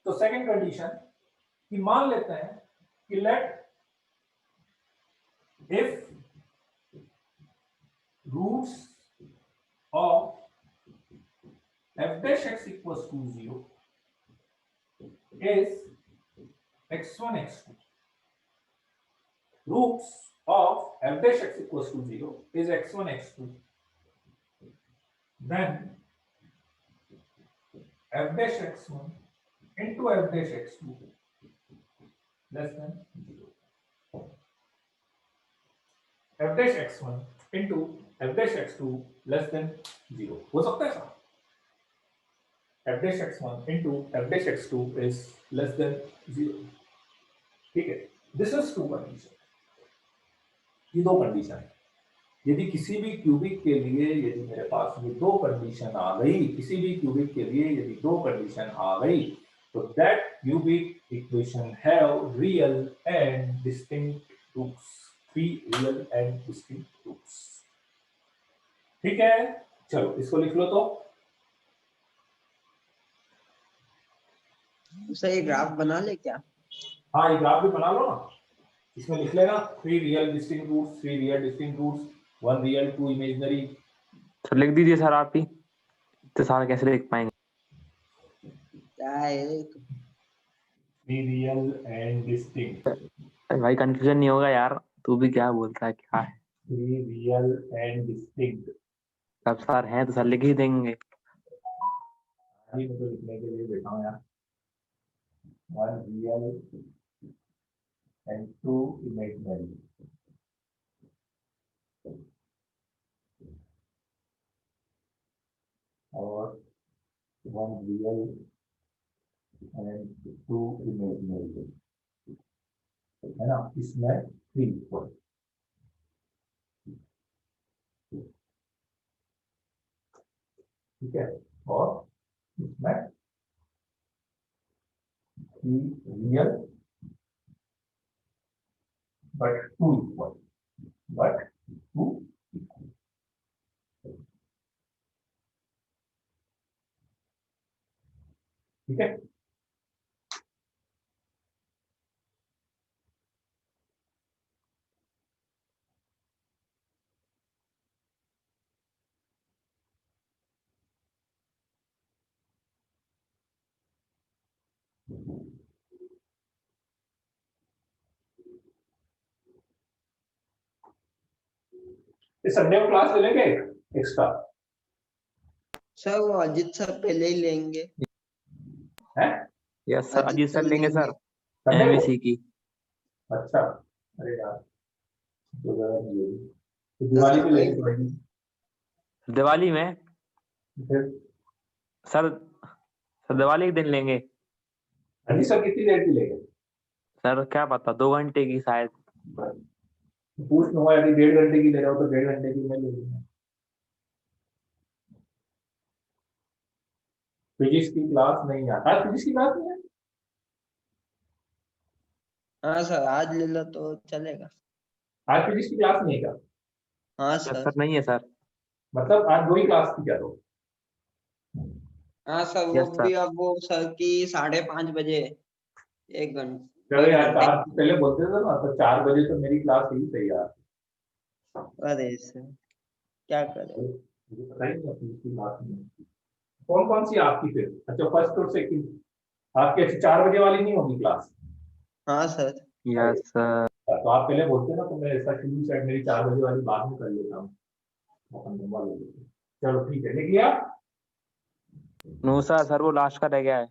तो सेकंड कंडीशन कि मान लेते हैं कि let if roots of f dash x equals to 0 is x1 x2, roots of f dash x equals to 0 is x1 x2, then f dash x1 into f dash x2 less than 0. f dash x1 into f dash x2 less than 0 हो सकता है sir? f dash x1 into f dash x2 is less than 0. ठीक है, this is two condition, ये दो condition है। यदि किसी भी क्यूबिक के लिए यदि मेरे पास ये दो कंडीशन आ गई, किसी भी क्यूबिक के लिए यदि दो कंडीशन आ गई, तो that cubic equation have real and distinct roots, three real and distinct roots. ठीक है, चलो इसको लिख लो। तो सही ग्राफ बना ले क्या? हाँ, ये ग्राफ भी बना लो ना, इसमें लिख लेना three real distinct roots, three real distinct roots, one real two imaginary. तो लिख दीजिए सर आप ही, तो सारा कैसे लिख पाएंगे? क्या है? Three real and distinct. भाई कंफ्यूजन नहीं होगा यार, तू भी क्या बोलता है, क्या है? Three real and distinct. अब सर हैं तो सर लिख ही देंगे। अभी मैं तो लिखने के लिए बैठा हूँ यार, one real and two imaginary. और one real and two imaginary, है ना? इसमें थ्री इक्वल, ठीक है, और इसमें three real but two equal, but two equal. ठीक है, इस संडे को क्लास ले लेंगे एक्स्ट्रा? सर वो अजीत सर पहले ही लेंगे। हैं? यस सर, अजीत सर लेंगे सर, संडे को? एमवीसी की। अच्छा, अरे यार, तो दिवाली पे लेंगे थोड़ी। दिवाली में फिर सर, दिवाली के दिन लेंगे अजी सर कितनी देर की लेंगे? सर, क्या पता 2 घंटे की शायद। पूछ लूंगा, यदि 1.5 घंटे की ले रहा हो तो 1.5 घंटे की मैं ले लूंगा। फिजिक्स की क्लास नहीं है आज, फिजिक्स की क्लास नहीं है। हाँ सर, आज ले लो तो चलेगा। आज फिजिक्स की क्लास नहीं है क्या? हाँ सर सर। नहीं है सर। मतलब आज दो ही क्लास की क्या? दो? हाँ सर, यस वो सर। भी अब वो सर की 5:30 बजे, 1 घंटे। चलो यार, 4 से पहले बोलते थे ना, तो 4 बजे तो मेरी क्लास ही तैयार। अरे सर क्या करे। मुझे पता ही नहीं फिजिक्स की क्लास नहीं है। कौन कौन सी आपकी फिर? अच्छा, फर्स्ट और सेकंड आपकी। अच्छी 4 बजे वाली नहीं होगी क्लास? हाँ सर। Yes sir. तो आप पहले बोलते ना, तो मैं ऐसा शुरू से मेरी 4 बजे वाली बाद में कर लेता हूँ, अपन नंबर ले लेते हैं। चलो ठीक है, लिख लिया? नो सर वो लास्ट का रह गया है।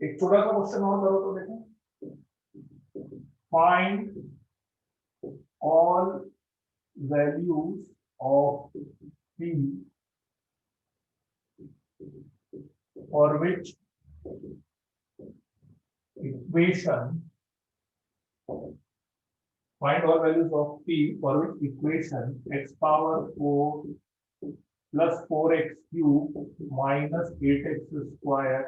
एक छोटा सा क्वेश्चन और करो तो देखो। Find all values of p for which equation, find all values of p for which equation x power 4 plus 4x cube minus 8x square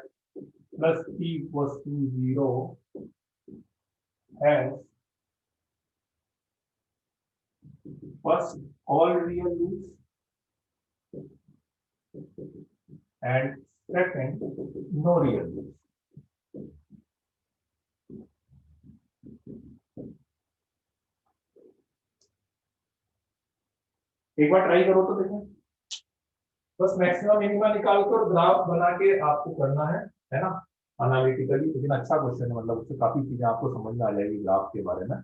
plus p equals to 0 has first all real roots and second no real roots. एक बार try करो तो देखें। बस maximum minimum निकाल कर graph बना के आपको करना है ना, एनालिटिकली। लेकिन अच्छा क्वेश्चन है, मतलब उससे काफी चीजें आपको समझ में आ जाएगी ग्राफ के बारे में।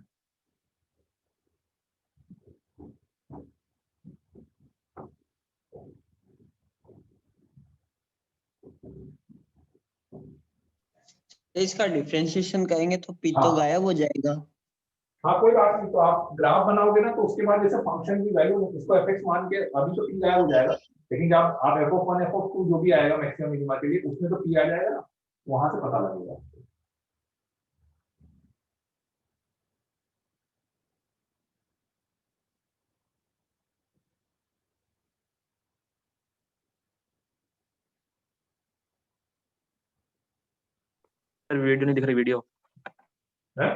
इसका डिफरेंशिएशन करेंगे तो p तो हाँ गायब हो जाएगा। हाँ, कोई बात नहीं। तो आप ग्राफ बनाओगे ना, तो उसके बाद जैसे फंक्शन की वैल्यू उसको एफ मान के अभी तो पी गायब हो जाएगा, लेकिन जब आप f(1) f(2) जो भी आएगा मैक्सिमम मिनिमा के लिए, उसमें तो पी आ जाएगा ना, वहां से पता लगेगा। सर वीडियो नहीं दिख रही वीडियो। है?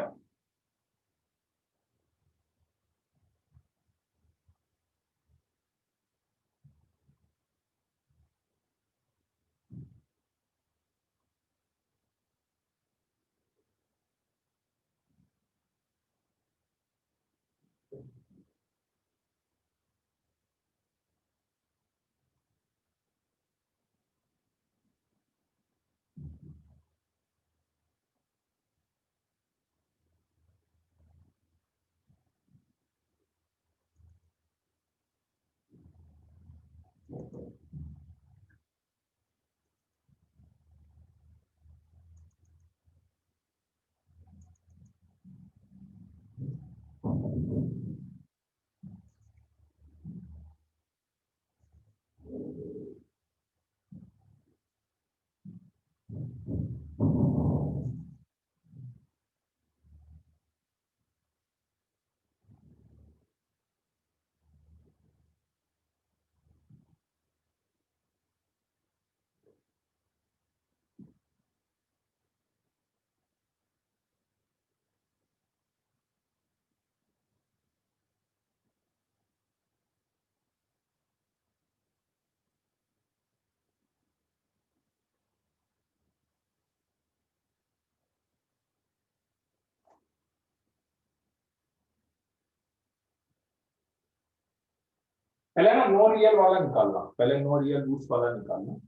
पहले ना नो रियल वाला निकालना, पहले नो रियल रूट्स वाला निकालना।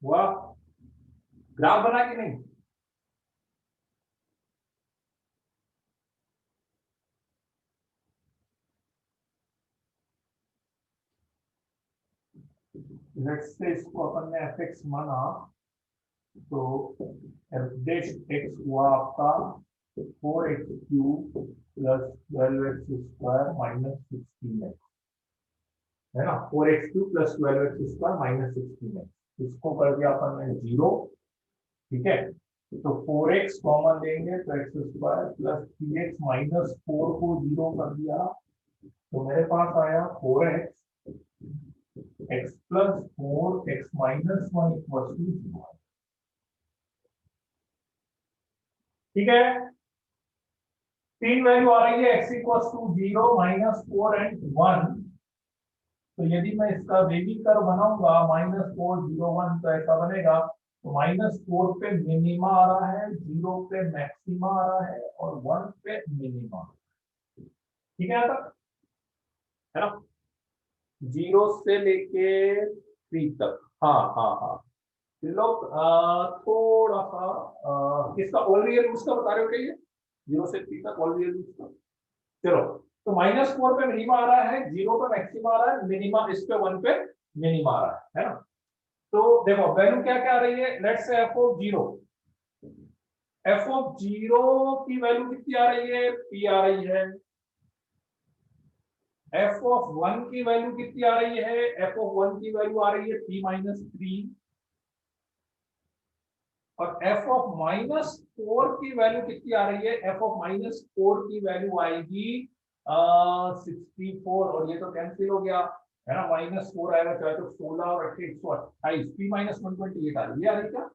हुआ, ग्राफ बना कि नहीं? लेट्स से इसको अपन ने fx माना, तो f dash x हुआ आपका 4x cube plus 12x square minus 16x, है ना। 4x cube plus 12x square minus 16x, इसको कर दिया अपन ने 0, ठीक है। तो 4x कॉमन लेंगे तो x square plus 3x minus 4 को 0 कर दिया, तो मेरे पास आया 4x x plus 4 x minus 1 equal to 0, ठीक है। तीन वैल्यू आ रही है, x equal to 0 minus 4 and 1। तो यदि मैं इसका बेबी कर्व बनाऊंगा -4 0 1, तो ऐसा बनेगा तो -4 पे मिनिमा आ रहा है, 0 पे मैक्सिमा आ रहा है और 1 पे मिनिमा। ठीक है, यहाँ तक है ना, 0 से लेके 3 तक। हाँ हाँ हाँ, लोग थोड़ा सा किसका ऑल रियल रूट्स का बता रहे हो क्या ये? 0 से 3 तक ऑल रियल रूट्स का। चलो, तो -4 पे मिनिमा आ रहा है, 0 पे मैक्सिमा आ रहा है, मिनिमा इस पे 1 पे मिनिमा आ रहा है ना। तो देखो वैल्यू क्या क्या आ रही है, let's say f of 0, f of 0 की वैल्यू कितनी आ रही है, p आ रही है। f ऑफ 1 की वैल्यू कितनी आ रही है, f ऑफ 1 की वैल्यू आ रही है p-3, और f ऑफ -4 की वैल्यू कितनी आ रही है, f ऑफ -4 की वैल्यू आएगी 64, और ये तो कैंसिल हो गया है ना, -4 आएगा, चाहे तो 16 और 8 128, p-128 आ रही है, क्या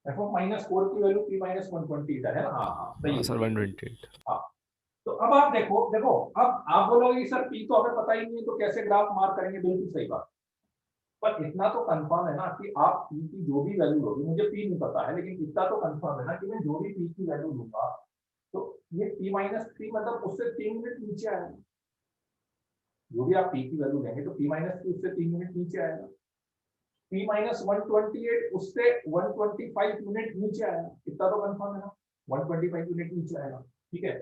f ऑफ -4 की वैल्यू p-128 है ना। हाँ हाँ सही हाँ है सर 128। हाँ। तो अब आप देखो देखो, अब आप बोलोगे सर p तो हमें पता ही नहीं है तो कैसे ग्राफ मार्क करेंगे, बिल्कुल सही बात। पर इतना तो कंफर्म है ना कि आप p की जो भी वैल्यू होगी, मुझे p नहीं पता है लेकिन इतना तो कंफर्म है ना कि मैं जो भी p की वैल्यू लूंगा तो ये p-3 मतलब उससे 3 यूनिट नीचे आएगा। जो भी आप p की वैल्यू लेंगे तो p-3 उससे 3 यूनिट नीचे आएगा, p-128 उससे 125 यूनिट नीचे आएगा। इतना तो कंफर्म है ना, 125 यूनिट नीचे आएगा। ठीक है,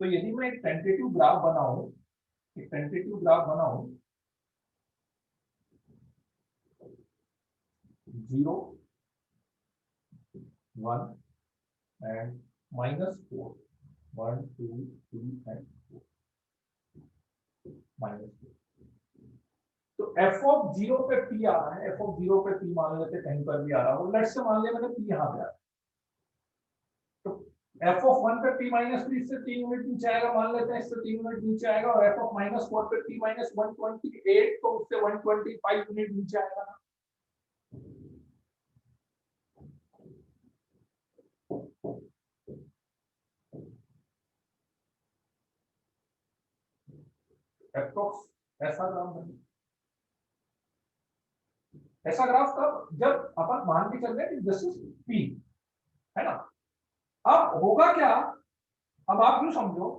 तो यदि मैं एक टेंटेटिव ग्राफ बनाऊं, एक टेंटेटिव ग्राफ बनाऊं 0 1 and -4 1 2 3 and 4 -4, तो f ऑफ 0 पे p आ रहा है, f ऑफ 0 पे p मान लेते कहीं पर भी आ रहा हो, लेट्स से मान लिया मैंने p यहाँ पे आ रहा है, तो f ऑफ 1 पे p-3 से 3 यूनिट नीचे आएगा, मान लेते हैं इससे 3 यूनिट नीचे आएगा, और f ऑफ -4 पे p-128 तो उससे 125 यूनिट नीचे आएगा ना। एप्रोक्स ऐसा ग्राफ बने, ऐसा ग्राफ कब, जब अपन मान के चल रहे हैं कि दिस इज p, है ना। अब होगा क्या, अब आप यूं समझो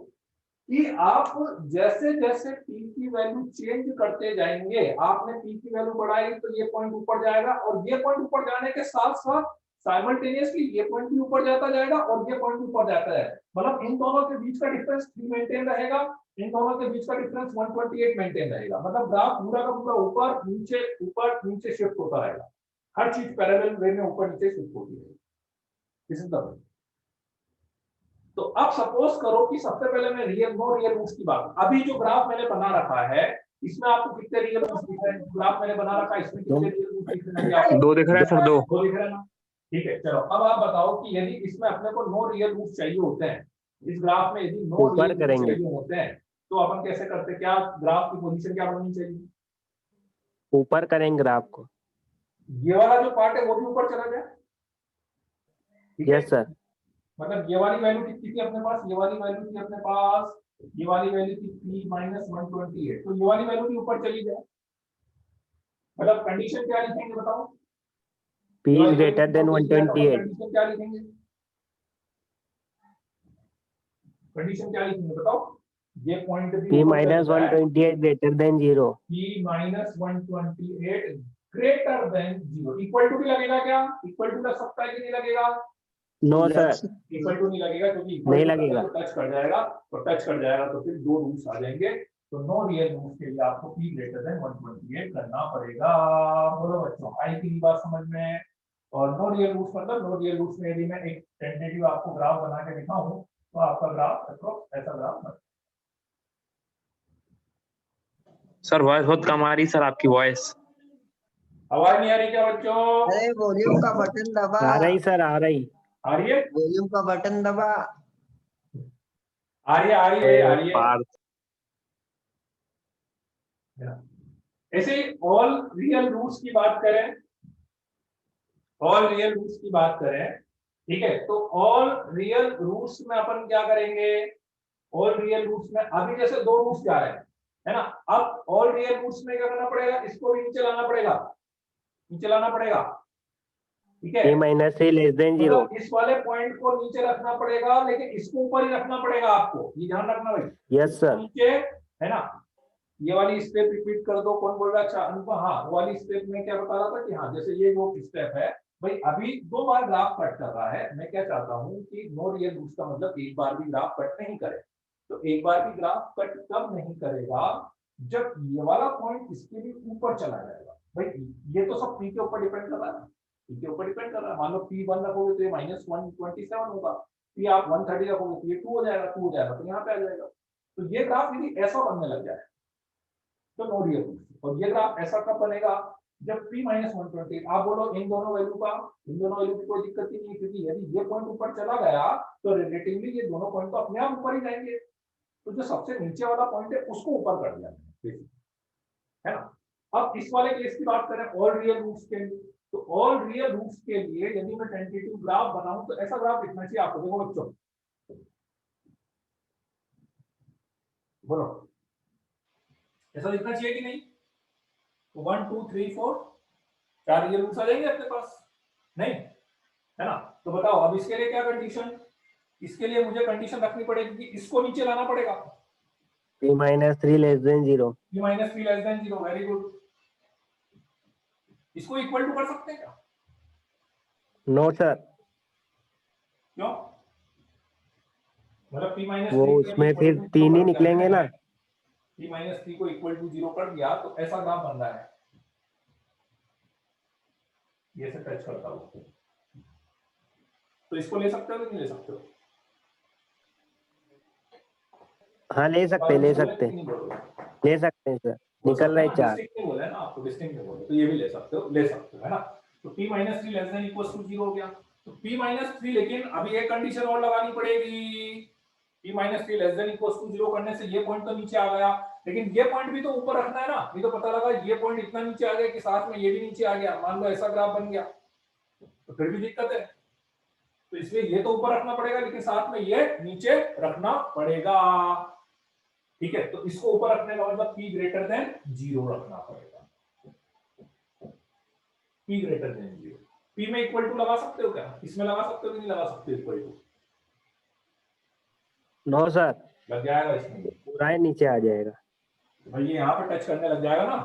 कि आप जैसे जैसे p की वैल्यू चेंज करते जाएंगे, आपने p की वैल्यू बढ़ाई तो ये पॉइंट ऊपर जाएगा, और ये पॉइंट ऊपर जाने के साथ साथ साइमल्टेनियसली ये पॉइंट भी ऊपर जाता जाएगा और ये पॉइंट ऊपर जाता है, मतलब इन दोनों के बीच का डिफरेंस 3 मेंटेन रहेगा, इन दोनों के बीच का डिफरेंस 128 मेंटेन रहेगा, मतलब ग्राफ पूरा का पूरा ऊपर नीचे शिफ्ट होता रहेगा, हर चीज पैरेलल वे में ऊपर नीचे शिफ्ट होती रहेगी। दिस इज द, तो अब सपोज करो कि सबसे पहले मैं नो रियल रूट्स की बात, अभी जो ग्राफ मैंने बना रखा है इसमें आपको कितने रियल रूट्स दिख रहे हैं, ग्राफ मैंने बना रखा है इसमें कितने रियल रूट्स दिख रहे हैं आपको? 2 दिख रहा है सर, 2 दिख रहे हैं ना। ठीक है, चलो अब आप बताओ कि यदि इसमें अपने को नो रियल रूट्स चाहिए होते हैं, इस ग्राफ में यदि नो रियल रूट्स चाहिए होते हैं तो अपन कैसे करते, क्या ग्राफ की पोजीशन क्या बननी चाहिए, ऊपर करेंगे ग्राफ को, ये वाला जो पार्ट है वो भी ऊपर चला जाए। यस सर, मतलब ये वाली वैल्यू कितनी थी अपने पास, ये वाली वैल्यू थी अपने पास, ये वाली वैल्यू थी p-128, तो ये वाली वैल्यू भी ऊपर चली जाए, मतलब कंडीशन क्या लिखेंगे बताओ, p is greater than 128, condition क्या लिखेंगे, कंडीशन क्या लिखेंगे बताओ, ये पॉइंट भी p-128 greater than 0, p-128 greater than 0, equal to भी लगेगा क्या, इक्वल टू लग सकता है कि नहीं लगेगा, नो सर, इक्वल टू नहीं लगेगा क्योंकि नहीं लगेगा, तो टच कर जाएगा, और टच कर जाएगा तो फिर 2 रूट्स आ जाएंगे, तो नो रियल रूट्स के लिए आपको p ग्रेटर देन 128 करना पड़ेगा। बोलो बच्चों, आई की बात समझ में, और नो रियल रूट्स मतलब नो रियल रूट्स में यदि मैं एक टेंटेटिव आपको ग्राफ बना के दिखाऊं तो आपका ग्राफ अप्रोक्स ऐसा ग्राफ बन, सर वॉइस बहुत कम आ रही सर, आपकी वॉइस आवाज नहीं आ रही क्या बच्चों, अरे वॉल्यूम का बटन दबा, आ रही सर, आ रही, आ रही है, वॉल्यूम का बटन दबा, आ रही है, आ रही है, आ रही है। पार ऐसे ही ऑल रियल रूट्स की बात करें, ऑल रियल रूट्स की बात करें, ठीक है, तो ऑल रियल रूट्स में अपन क्या करेंगे, ऑल रियल रूट्स में अभी जैसे 2 रूट्स जा रहे हैं है ना, अब ऑल रियल रूट्स में क्या करना पड़ेगा, इसको भी नीचे लाना पड़ेगा, नीचे लाना पड़ेगा, ठीक है, p माइनस 3 लेस देन 0। मतलब इस वाले पॉइंट को नीचे रखना पड़ेगा, लेकिन इसको ऊपर ही रखना पड़ेगा आपको, ये ध्यान रखना भाई। Yes sir. नीचे है ना, ये वाली स्टेप रिपीट कर दो। कौन बोल रहा है? अच्छा अनुपम। हाँ, वो वाली स्टेप में क्या बता रहा था कि हाँ जैसे ये वो स्टेप है भाई, अभी 2 बार ग्राफ कट कर रहा है। मैं क्या चाहता हूँ कि नो रियल रूट्स का मतलब एक बार भी ग्राफ कट नहीं करे। तो एक बार भी ग्राफ कट कब नहीं करेगा? जब ये वाला पॉइंट इसके भी ऊपर चला जाएगा। भाई ये तो सब पी के ऊपर डिपेंड कर रहा है, पी के ऊपर डिपेंड कर रहा है। मान लो पी 1 रखोगे तो ये -127 होगा, पी आप 130 रखोगे तो ये 2 हो जाएगा, 2 हो जाएगा तो यहाँ पे आ जाएगा। तो ये ग्राफ यदि ऐसा बनने लग जाए तो नो रियल रूट। और ये ग्राफ ऐसा कब बनेगा? जब p -120। आप बोलो इन दोनों वैल्यू की कोई दिक्कत ही नहीं, क्योंकि यदि ये पॉइंट ऊपर चला गया तो रिलेटिवली ये दोनों पॉइंट तो अपने आप ऊपर ही जाएंगे। तो जो सबसे नीचे वाला पॉइंट है उसको ऊपर कर दिया है ना। अब इस वाले केस की बात करें ऑल रियल रूट्स के लिए, तो ऑल रियल रूट्स के लिए यदि मैं टेंटेटिव ग्राफ बनाऊं तो ऐसा ग्राफ दिखना चाहिए आपको। देखो बच्चों, बोलो ऐसा दिखना चाहिए कि नहीं? तो 1 2 3 4 4 रियल रूट्स आ जाएंगे अपने पास, नहीं है ना। तो बताओ अब इसके लिए क्या कंडीशन? इसके लिए मुझे कंडीशन रखनी पड़ेगी कि इसको नीचे लाना पड़ेगा। p minus 3 less then 0। p minus 3 less then 0, very good. इसको इक्वल टू कर सकते हैं क्या? नो सर, क्यों? मतलब p माइनस वो 3 उसमें फिर 3 ही निकलेंगे ना। p माइनस 3 को इक्वल टू 0 कर दिया तो ऐसा ग्राफ बन रहा है, ये से टच करता हूं। तो इसको ले सकते हो कि नहीं ले सकते हो? हाँ ले सकते हैं सर, निकल रहे 4। डिस्टिंक्ट नहीं बोला है ना आपको, डिस्टिंक्ट नहीं बोला, तो ये भी ले सकते हो है ना। तो p minus 3 less than equal to 0 हो गया। तो p माइनस 3, लेकिन अभी एक कंडीशन और लगानी पड़ेगी। p minus 3 less than equal to 0 करने से ये पॉइंट तो नीचे आ गया, लेकिन ये पॉइंट भी तो ऊपर रखना है ना। ये तो पता लगा ये पॉइंट इतना नीचे आ गया कि साथ में ये भी नीचे आ गया, मान लो ऐसा ग्राफ बन गया, तो फिर भी दिक्कत है। तो इसलिए ये तो ऊपर रखना पड़ेगा, लेकिन साथ में ये नीचे रखना पड़ेगा। ठीक है, तो इसको ऊपर रखने का मतलब p ग्रेटर देन 0 रखना पड़ेगा। p ग्रेटर देन 0, p में इक्वल टू लगा सकते हो क्या? इसमें लगा सकते हो कि नहीं लगा सकते इक्वल टू? नो सर, लग जाएगा इसमें, पूरा ही नीचे आ जाएगा। भाई ये यहाँ पे टच करने लग जाएगा ना।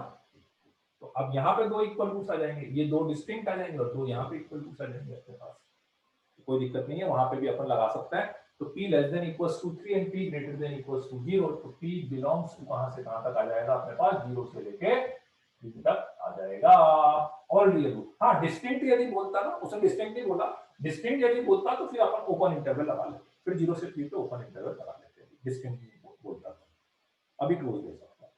तो अब यहाँ पे 2 इक्वल टूस आ जाएंगे, ये 2 डिस्टिंक्ट आ जाएंगे और 2 यहाँ पे इक्वल टूस आ जाएंगे अपने पास। कोई दिक्कत नहीं है, वहां पे भी अपन लगा सकते हैं। तो p less than equals to 3 and p greater than equals to 0। तो p बिलोंग्स टू कहां से कहां तक आ जाएगा अपने पास? 0 से लेके 3 तक आ जाएगा। All real root. हाँ, डिस्टिंक्ट यदि बोलता ना, उसने डिस्टिंक्ट नहीं बोला, डिस्टिंक्ट यदि बोलता तो फिर अपन ओपन इंटरवल लगा लेते, फिर 0 से 3 पे ओपन इंटरवल लगा लेते हैं। डिस्टिंक्ट नहीं बोलता तो अभी क्लोज दे सकता।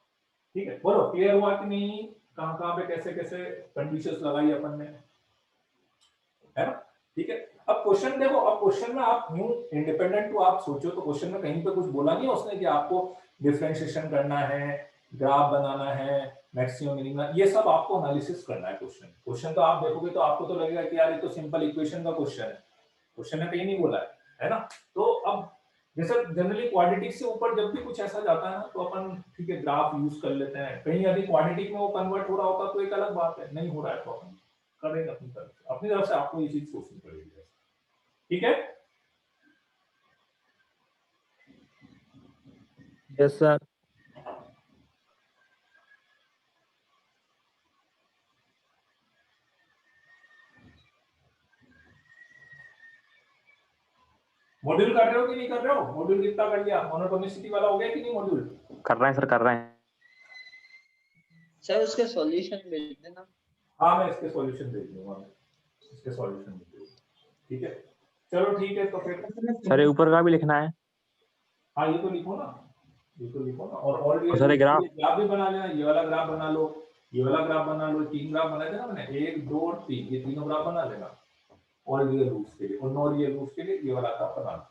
ठीक है, बोलो क्लियर हुआ कि नहीं? कहां पे कैसे कैसे कंडीशंस लगाई अपन ने, है ना। ठीक है, अब क्वेश्चन देखो, अब क्वेश्चन में आप न्यू इंडिपेंडेंट टू आप सोचो तो क्वेश्चन में कहीं पे कुछ बोला नहीं है उसने कि आपको डिफरेंशिएशन करना है, ग्राफ बनाना है, मैक्सिमम मिनिमम, ये सब आपको एनालिसिस करना है। क्वेश्चन तो आप देखोगे तो आपको तो लगेगा कि यार ये तो सिंपल इक्वेशन का क्वेश्चन है, क्वेश्चन ने कहीं नहीं बोला है ना। तो अब जैसे जनरली क्वाड्रेटिक से ऊपर जब भी कुछ ऐसा जाता है ना तो अपन ठीक है ग्राफ यूज कर लेते हैं। कहीं यदि क्वाड्रेटिक में वो कन्वर्ट हो रहा होता तो एक अलग बात है, नहीं हो रहा है तो अपन करेंगे अपनी तरफ से आपको ये चीज सोचनी पड़ेगी। ठीक है, यस सर। मॉड्यूल कर रहे हो कि नहीं कर रहे हो? मॉड्यूल कितना कर लिया? मोनोटोनिसिटी वाला हो गया कि नहीं मॉड्यूल? कर रहे हैं सर, कर रहे हैं। सर उसके सॉल्यूशन भेज देना। हाँ, मैं इसके सॉल्यूशन भेज दूंगा, इसके सॉल्यूशन भेज दूंगा। ठीक है, चलो ठीक है, तो फिर सर ये ऊपर का भी लिखना है। हाँ ये तो लिखो ना, ये तो लिखो ना। और ये सर ये ग्राफ ग्राफ भी बना लेना, ये वाला ग्राफ बना लो, ये वाला ग्राफ बना लो। 3 ग्राफ बनाए थे ना मैंने, 1 2 और 3, ये तीनों ग्राफ बना लेना ऑल रियल रूट्स के लिए, और नो रियल रूट्स के लिए ये वाला ग्राफ बना लो।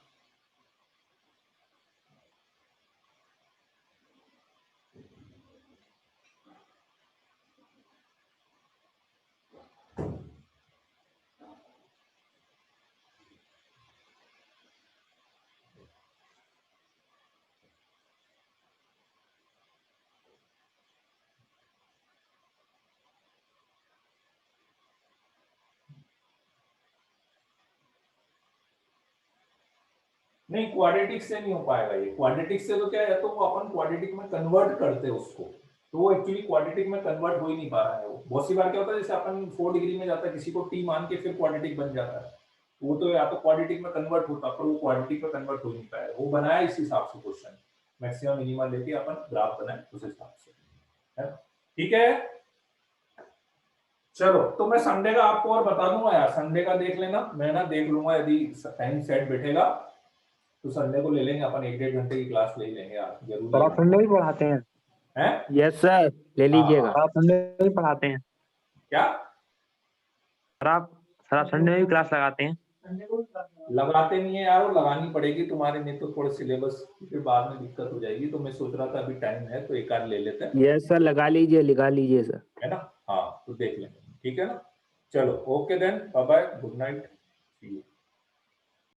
नहीं, क्वाड्रेटिक से नहीं हो पाएगा ये। क्वाड्रेटिक से तो क्या है, तो वो अपन क्वाड्रेटिक में कन्वर्ट करते हैं उसको, तो वो एक्चुअली क्वाड्रेटिक में कन्वर्ट हो ही नहीं पा रहा है। वो बहुत सी बार क्या होता है, जैसे अपन 4 डिग्री में जाता है, किसी को टी मान के फिर क्वाड्रेटिक बन जाता है, वो तो या तो क्वाड्रेटिक में कन्वर्ट होता, पर वो क्वाड्रेटिक में कन्वर्ट हो नहीं पाएगा। वो बनाया इस हिसाब से क्वेश्चन, मैक्सिमम मिनिमा लेके अपन ग्राफ बनाए उस हिसाब से, है। ठीक है, चलो तो मैं संडे का आपको और बता दूंगा यार, संडे का देख लेना, मैं ना देख लूंगा, यदि टाइम सेट बैठेगा तो संडे को ले लेंगे अपन, 1-1.5 घंटे की क्लास ले लेंगे यार, जरूर। सर आप संडे भी पढ़ाते हैं? हैं? यस सर, ले लीजिएगा। आप संडे भी पढ़ाते हैं क्या? सर? आप संडे में भी क्लास लगाते हैं? लगाते नहीं है यार, वो लगानी पड़ेगी तुम्हारे, नहीं तो थोड़ा सिलेबस फिर बाद में दिक्कत हो जाएगी, तो मैं सोच रहा था अभी टाइम है तो एक आध ले लेते हैं, यस सर, लगा लीजिए, लगा लीजिए सर। है ना। हाँ तो देख लेंगे, ठीक है ना। चलो okay then, bye bye, good night, see you.